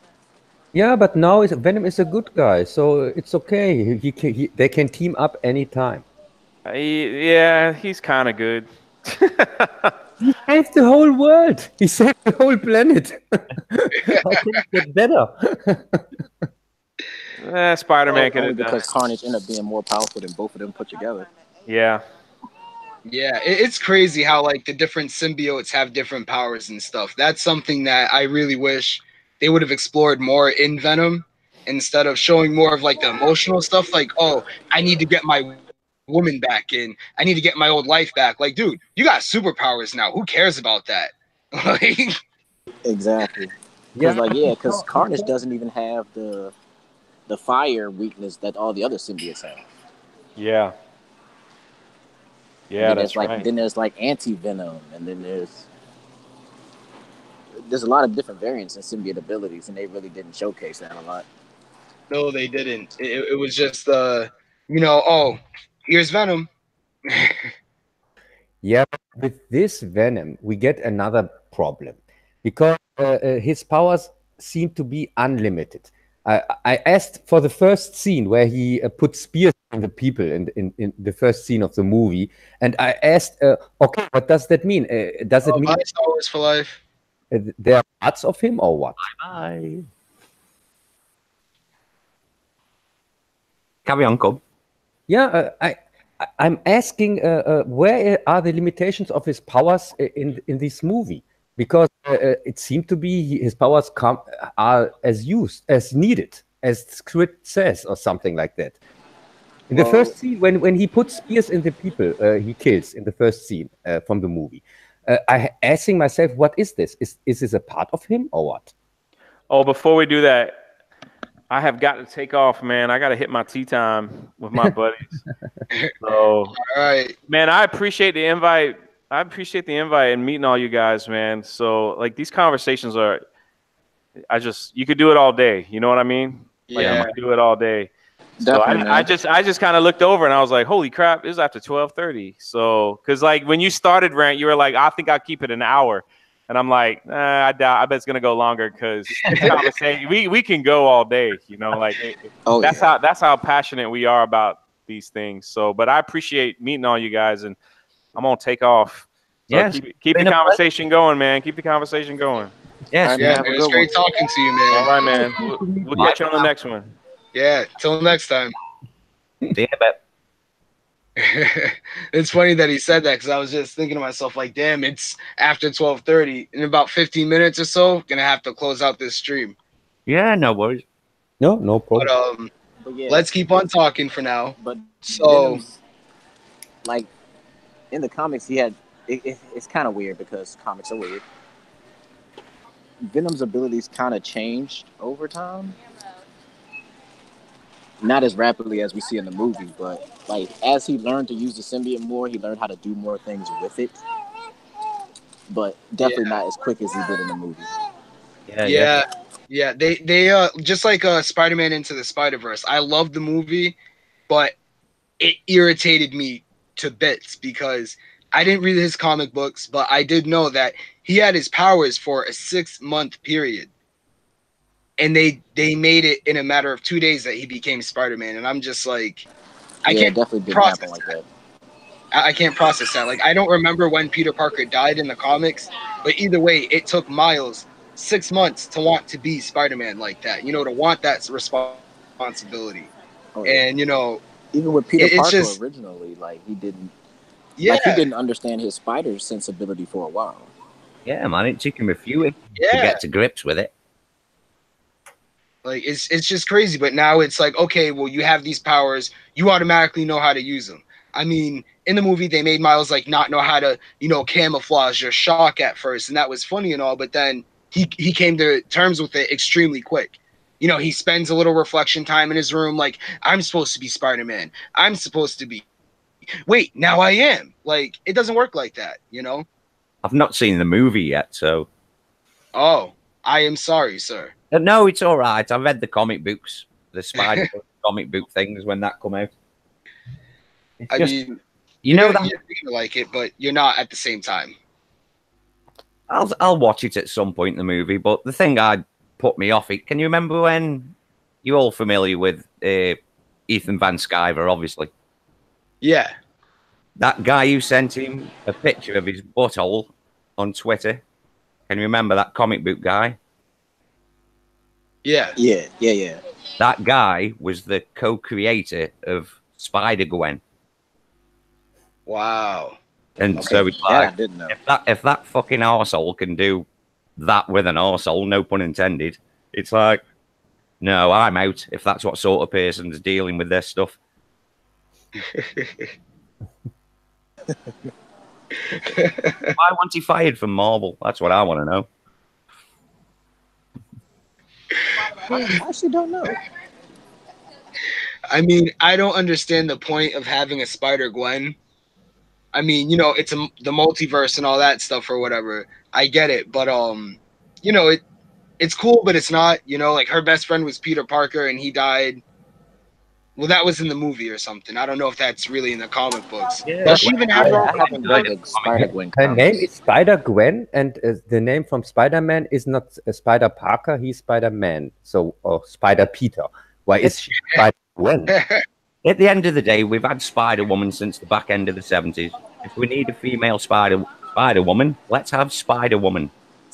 Yeah, but now Venom is a good guy, so it's okay. They can team up anytime. He's kind of good. He saved the whole world. He saved the whole planet. How can it get better? Spider-Man could Only have done because it. Carnage ended up being more powerful than both of them put together. Yeah. Yeah, it's crazy how like the different symbiotes have different powers and stuff. That's something that I really wish they would have explored more in Venom instead of showing more of like the emotional stuff. Like, oh, I need to get my woman back in. I need to get my old life back. Like, dude, you got superpowers now. Who cares about that? Like, Exactly. Because Carnage doesn't even have the fire weakness that all the other symbiotes have. Yeah. Yeah, And that's there's right. Then there's like anti-venom, and then there's a lot of different variants in symbiote abilities, and they really didn't showcase that a lot. no, they didn't. It was just oh, here's Venom. Yeah, but with this Venom, we get another problem because his powers seem to be unlimited. I asked for the first scene where he put spears on the people in the first scene of the movie, and I asked, okay, what does that mean? Does it mean Bye, Star Wars for life. there are parts of him or what? Bye. Carry on, Cub. Yeah, I'm asking where are the limitations of his powers in this movie? Because it seemed to be his powers are as needed, as the script says, or something like that. In the Well, first scene, when he puts spears in the people he kills in the first scene from the movie, I asking myself, what is this? Is this a part of him or what? Oh, before we do that, I have got to take off, man. I got to hit my tea time with my buddies. So, All right. man, I appreciate the invite. I appreciate the invite and meeting all you guys, man. So, like, these conversations are, you could do it all day. You know what I mean? Like, Yeah. you could do it all day. So definitely, man. I just kind of looked over and I was like, holy crap, this is after 12:30. So, cause like when you started Rant, you were like, I think I'll keep it an hour. And I'm like, I doubt, I bet it's gonna go longer because we can go all day, you know, like that's how passionate we are about these things. So, but I appreciate meeting all you guys and I'm gonna take off. So Yes, keep the conversation going, man. Keep the conversation going. Yes, Yeah, man, it's great talking to you, man. All right, man. We'll catch you on the next one. Yeah, till next time. See you, bet. It's funny that he said that because I was just thinking to myself, like, damn, it's after 12:30. In about 15 minutes or so, gonna have to close out this stream. Yeah, no worries. No problem. But But yeah, let's keep on talking for now. but So Venom's, like in the comics, he had it's kind of weird because comics are weird. Venom's abilities kind of changed over time. Not as rapidly as we see in the movie, but like as he learned to use the symbiote more, he learned how to do more things with it. But definitely not as quick as he did in the movie. yeah, they just like Spider-Man Into the Spider-Verse. I love the movie, but it irritated me to bits because I didn't read his comic books, but I did know that he had his powers for a 6-month period. And they made it in a matter of 2 days that he became Spider-Man. And I'm just like, I can't definitely didn't process happen like that. I can't process that. Like, I don't remember when Peter Parker died in the comics, but either way, it took Miles 6 months to want to be Spider-Man like that, you know, to want that responsibility. Oh, yeah. And, you know, Even with Peter Parker just, originally, like he didn't yeah, he didn't understand his spider sensibility for a while. Yeah, man, it took him a few weeks to yeah. get to grips with it. Like, it's just crazy. But now it's like, okay, well, you have these powers, you automatically know how to use them. I mean, in the movie, they made Miles like not know how to, you know, camouflage or shock at first, and that was funny and all. But then he came to terms with it extremely quick. You know, he spends a little reflection time in his room, like, I'm supposed to be Spider-Man. I'm supposed to be. Wait, now I am. Like, it doesn't work like that, you know? I've not seen the movie yet, so. Oh, I am sorry, sir. No, it's all right. I read the comic books, the Spider comic book things when that come out. It's I just, mean, you know that you're gonna like it, but you're not at the same time. I'll watch it at some point in the movie. But the thing I put me off it. Can you remember when you're all familiar with Ethan Van Sciver, obviously? Yeah. That guy who sent him a picture of his butthole on Twitter. Can you remember that comic book guy? Yeah. That guy was the co-creator of Spider-Gwen. Wow. And so it's like, I didn't know. if that fucking arsehole can do that with an arsehole, no pun intended, it's like, no, I'm out if that's what sort of person's dealing with this stuff. Why wasn't he fired from Marvel? That's what I want to know. I actually don't know. I mean, I don't understand the point of having a Spider-Gwen. I mean, you know, it's the multiverse and all that stuff or whatever. I get it, but you know, it's cool, but it's not. You know, like her best friend was Peter Parker, and he died. Well, that was in the movie or something. I don't know if that's really in the comic books. Yeah. Does she even have her I own? haven't read the Spider-Gwen Her name comics. is Spider-Gwen, and the name from Spider-Man is not Spider Parker, he's Spider-Man. So, or Spider-Peter. Why is she Spider-Gwen? At the end of the day, we've had Spider-Woman since the back end of the 70s. If we need a female Spider-Woman, let's have Spider-Woman.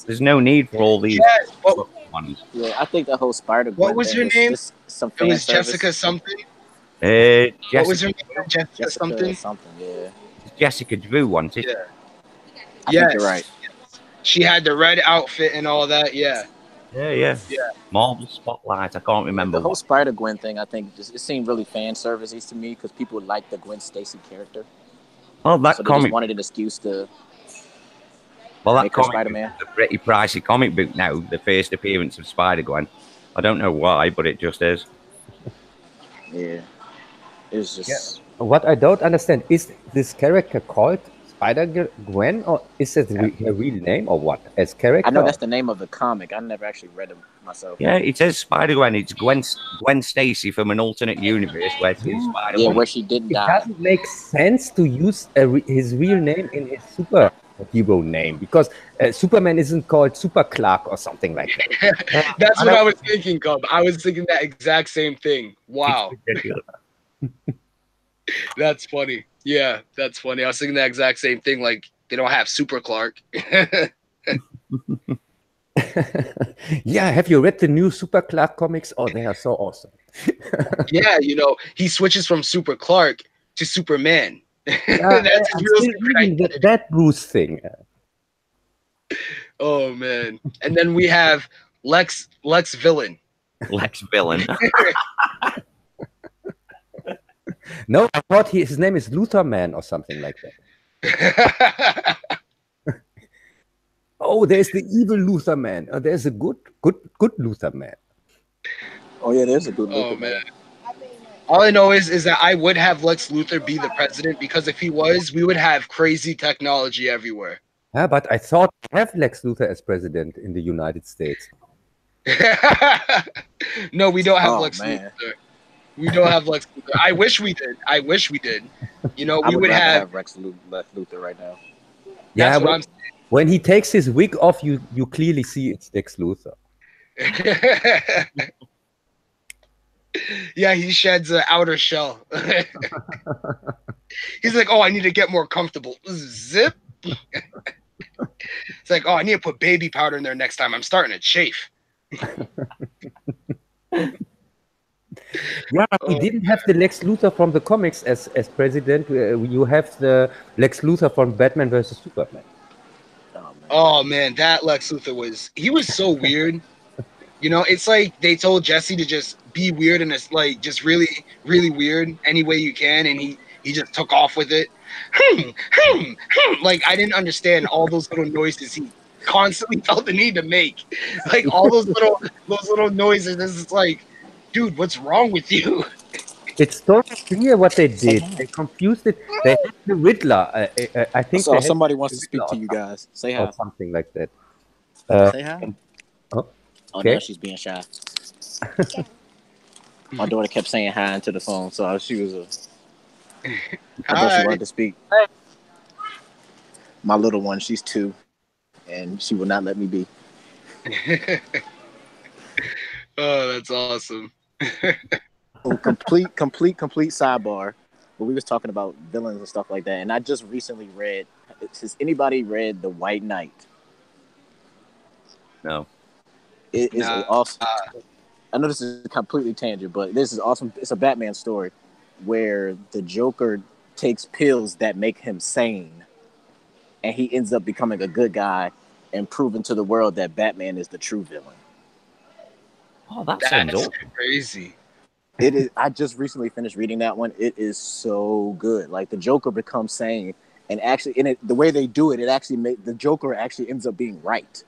There's no need for all these ones. Yeah, I think the whole Spider-Gwen What was thing her name? just some It fan was service. Jessica something. Jessica, What was her name? Jessica something. Yeah. Jessica Drew wanted. Yeah. I think you're right. She had the red outfit and all that. Yeah. Yeah. Marvel Spotlight. I can't remember The whole what. Spider-Gwen thing, I think, just it seemed really fan servicey to me because people like the Gwen Stacy character, Oh, that so they just comic. wanted an excuse to Well, that make her comic Spider-Man. is a pretty pricey comic book now. The first appearance of Spider-Gwen. I don't know why, but it just is. Yeah, it's just. What I don't understand is this character called Spider-Gwen, or is it her real name, or what? As character? I know that's the name of the comic. I never actually read it myself. Yeah, it says Spider-Gwen. It's Gwen Stacy from an alternate universe where she's Spider-Woman. Yeah, where she didn't It die. doesn't make sense to use his real name in his superhero name, because Superman isn't called Super Clark or something like that. That's what I was thinking, Cub. I was thinking that exact same thing. Wow. That's funny. Yeah, that's funny. I was thinking that exact same thing. Like, they don't have Super Clark. Yeah, have you read the new Super Clark comics? Oh, they are so awesome. Yeah, you know, he switches from Super Clark to Superman. That's his I'm real still secret reading identity. that Bruce thing. Oh man. And then we have Lex Villain. Lex Villain. No, I thought his name is Luther Man or something like that. Oh, there's the evil Luther Man. Oh, there's a good Luther Man. Oh yeah, there's a good look Oh at man. that. All I know is that I would have Lex Luthor be the president, because if he was, we would have crazy technology everywhere. Yeah, but I thought we have Lex Luthor as president in the United States. No, we don't have Oh, Lex man. Luthor. We don't have Lex Luthor. I wish we did. I wish we did. You know, I we would would rather have. have Lex Luthor right now. Yeah, That's what I'm when he takes his wig off, you clearly see it's Lex Luthor. Yeah, he sheds an outer shell. He's like, oh, I need to get more comfortable. Zip. It's like, oh, I need to put baby powder in there next time. I'm starting to chafe. Yeah, but we didn't have the Lex Luthor from the comics as president. You have the Lex Luthor from Batman versus Superman. Oh man, that Lex Luthor was so weird. You know, it's like they told Jesse to just be weird, and it's like just really, really weird any way you can, and he just took off with it. Like, I didn't understand all those little noises he constantly felt the need to make. Like, all those little noises. This is like, dude, what's wrong with you? It's totally clear what they did. They confused it. They had the Riddler. I think So they had somebody the wants to speak Riddler to you guys. Say or hi. something like that. Say hi. Oh, Oh, okay. now she's being shy. My daughter kept saying hi into the phone, so she was I thought she wanted to speak. My little one, she's 2, and she will not let me be. Oh, that's awesome. Oh, complete sidebar. But we was talking about villains and stuff like that, and I just recently read. Has anybody read The White Knight? No. It is an awesome. I know this is a completely tangent, but this is awesome. It's a Batman story where the Joker takes pills that make him sane, and he ends up becoming a good guy and proving to the world that Batman is the true villain. Oh, that sounds That's awesome. crazy. It is. I just recently finished reading that one. It is so good. Like, the Joker becomes sane, and actually, in it, the way they do it, it actually the Joker actually ends up being right.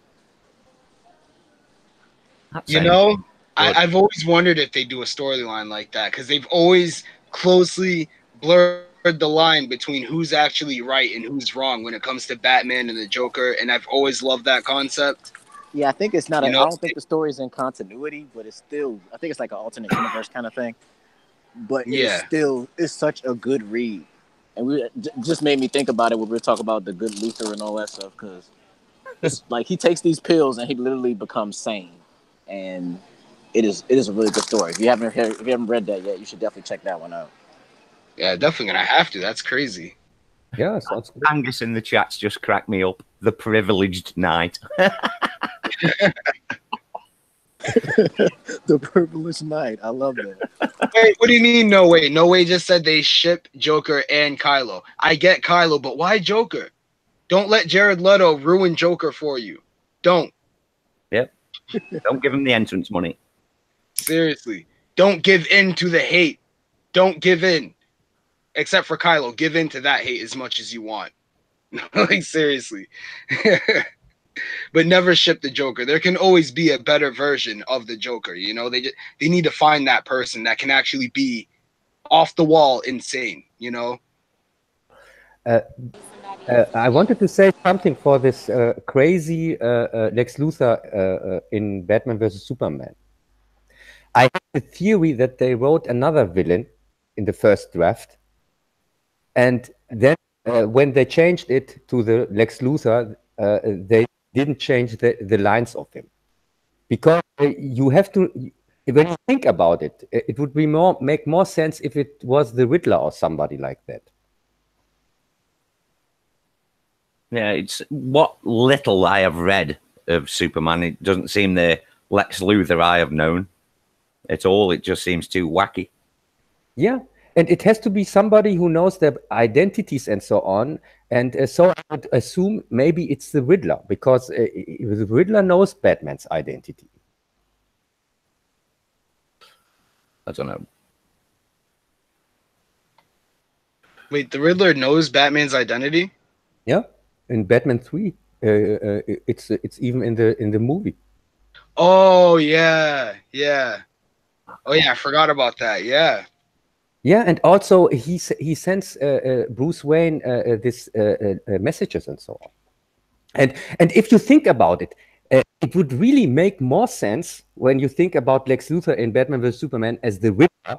You know, I've always wondered if they do a storyline like that, because they've always closely blurred the line between who's actually right and who's wrong when it comes to Batman and the Joker, and I've always loved that concept. Yeah, I think it's not. You I know? don't think the story's in continuity, but it's still. I think it's like an alternate universe kind of thing. But it's such a good read, and just made me think about it when we were talking about the good Luthor and all that stuff, because it's like he takes these pills and he literally becomes sane, and it is a really good story. If you haven't read that yet, you should definitely check that one out. Yeah, definitely gonna have to. That's crazy. Yeah, sounds good. Angus in the chat's just cracked me up. The privileged knight. The privileged knight. I love that. Wait, what do you mean? No way. No way just said they ship Joker and Kylo. I get Kylo, but why Joker? Don't let Jared Leto ruin Joker for you. Don't. Yep. Don't give him the entrance money. Seriously, don't give in to the hate. Don't give in. Except for Kylo, give in to that hate as much as you want. Like, seriously. But never ship the Joker. There can always be a better version of the Joker. You know, they need to find that person that can actually be off the wall insane. You know. I wanted to say something for this crazy Lex Luthor in Batman vs Superman. I have the theory that they wrote another villain in the first draft, and then when they changed it to the Lex Luthor, they didn't change the lines of him, because you have to. When you think about it, it would be make more sense if it was the Riddler or somebody like that. Yeah, it's what little I have read of Superman. It doesn't seem the Lex Luthor I have known at all. It just seems too wacky. Yeah, and it has to be somebody who knows their identities and so on. And so I would assume maybe it's the Riddler, because the Riddler knows Batman's identity. I don't know. Wait, the Riddler knows Batman's identity? Yeah, in Batman 3, it's even in the movie. Oh yeah, yeah. Oh yeah, I forgot about that. Yeah. Yeah, and also he sends Bruce Wayne this messages and so on. And if you think about it, it would really make more sense when you think about Lex Luthor in Batman vs Superman as the Riddler,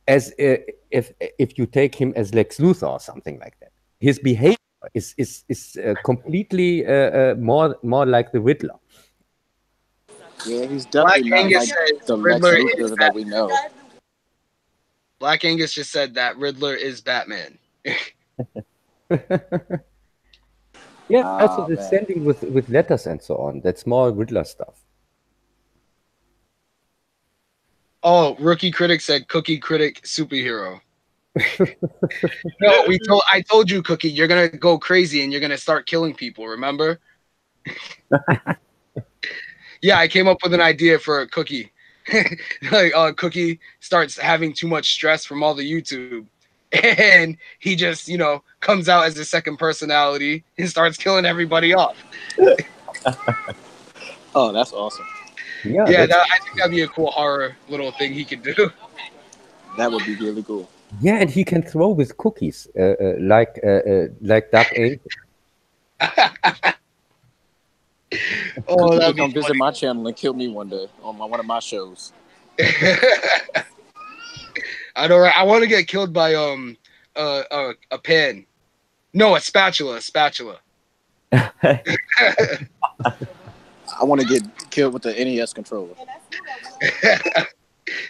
as if you take him as Lex Luthor or something like that. His behavior is completely more like the Riddler. Yeah, he's definitely not like the Lex Riddler Luthor that we know. Black Angus just said that Riddler is Batman. Yeah, also the man. sending with letters and so on. That's more Riddler stuff. Oh, Rookie Critic said Cookie Critic superhero. No, I told you, Cookie, you're gonna go crazy and you're gonna start killing people, remember? Yeah, I came up with an idea for a Cookie. Like Cookie starts having too much stress from all the YouTube. And he just, you know, comes out as a second personality and starts killing everybody off. Oh, that's awesome. Yeah, I think that'd be a cool horror little thing he could do. That would be really cool. yeah, and he can throw with cookies, like Dark Angel. Oh, He that'd could be come visit funny. my channel and kill me one day on one of my shows. I know, right? I want to get killed by a pen. No, a spatula. I want to get killed with the NES controller.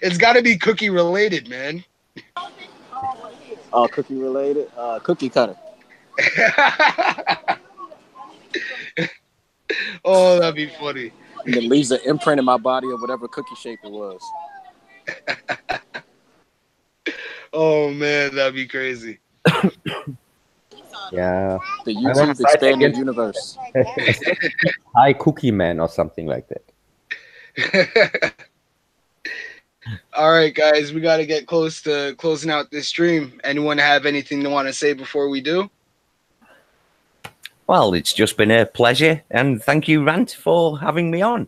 It's got to be cookie related, man. Cookie related? Cookie cutter. Oh, that'd be funny. And it leaves an imprint in my body of whatever cookie shape it was. Oh man, that'd be crazy. Yeah, The I wanna YouTube fight expanded against- universe. Hi, Cookie Man or something like that. All right, guys, we got to get close to closing out this stream. Anyone have anything to want to say before we do? Well, it's just been a pleasure, and thank you, Rant, for having me on.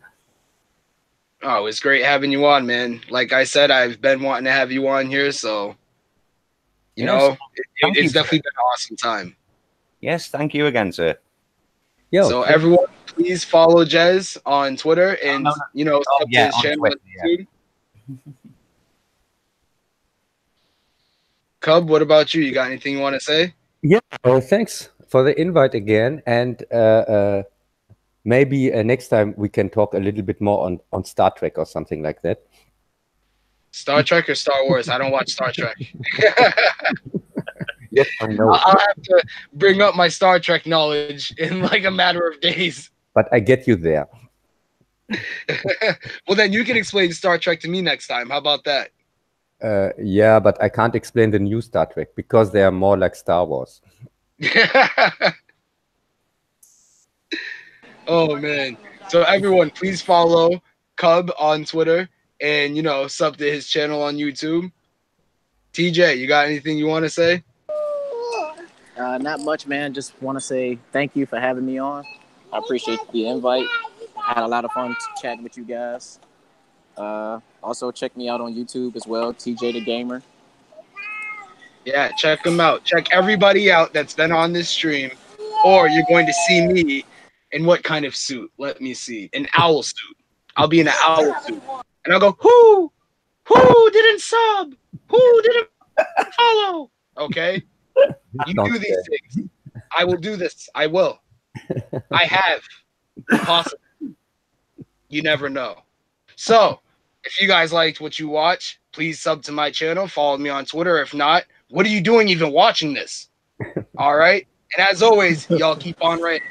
Oh, it's great having you on, man. Like I said, I've been wanting to have you on here, so you Yes. know, Thank it's you, definitely been an awesome time. Yes, thank you again, sir. Yo, So everyone, please follow Jez on Twitter and no. you know, sub to yeah, his on channel Twitter, on YouTube. Cub, what about you? You got anything you want to say? yeah. Oh, thanks for the invite again, and maybe next time we can talk a little bit more on Star Trek or something like that. Star Trek or Star Wars? I don't watch Star Trek. Yes, I know, I'll have to bring up my Star Trek knowledge in like a matter of days. but I get you there. Well, then you can explain Star Trek to me next time. How about that? Yeah, but I can't explain the new Star Trek because they are more like Star Wars. Oh man. So everyone, please follow CUB on Twitter and, you know, sub to his channel on YouTube. TJ, you got anything you want to say? Not much, man. Just want to say thank you for having me on. I appreciate the invite. I had a lot of fun chatting with you guys. Also, check me out on YouTube as well, TJ the Gamer. Yeah, check him out. Check everybody out that's been on this stream, or you're going to see me in what kind of suit? Let me see. An owl suit. I'll be in an owl suit. And I'll go, who didn't sub? Who didn't follow? Okay? You do these things. I will do this. I will. I have. Possibly. You never know. So, if you guys liked what you watch, please sub to my channel. Follow me on Twitter. If not, what are you doing even watching this? All right? And as always, y'all keep on writing.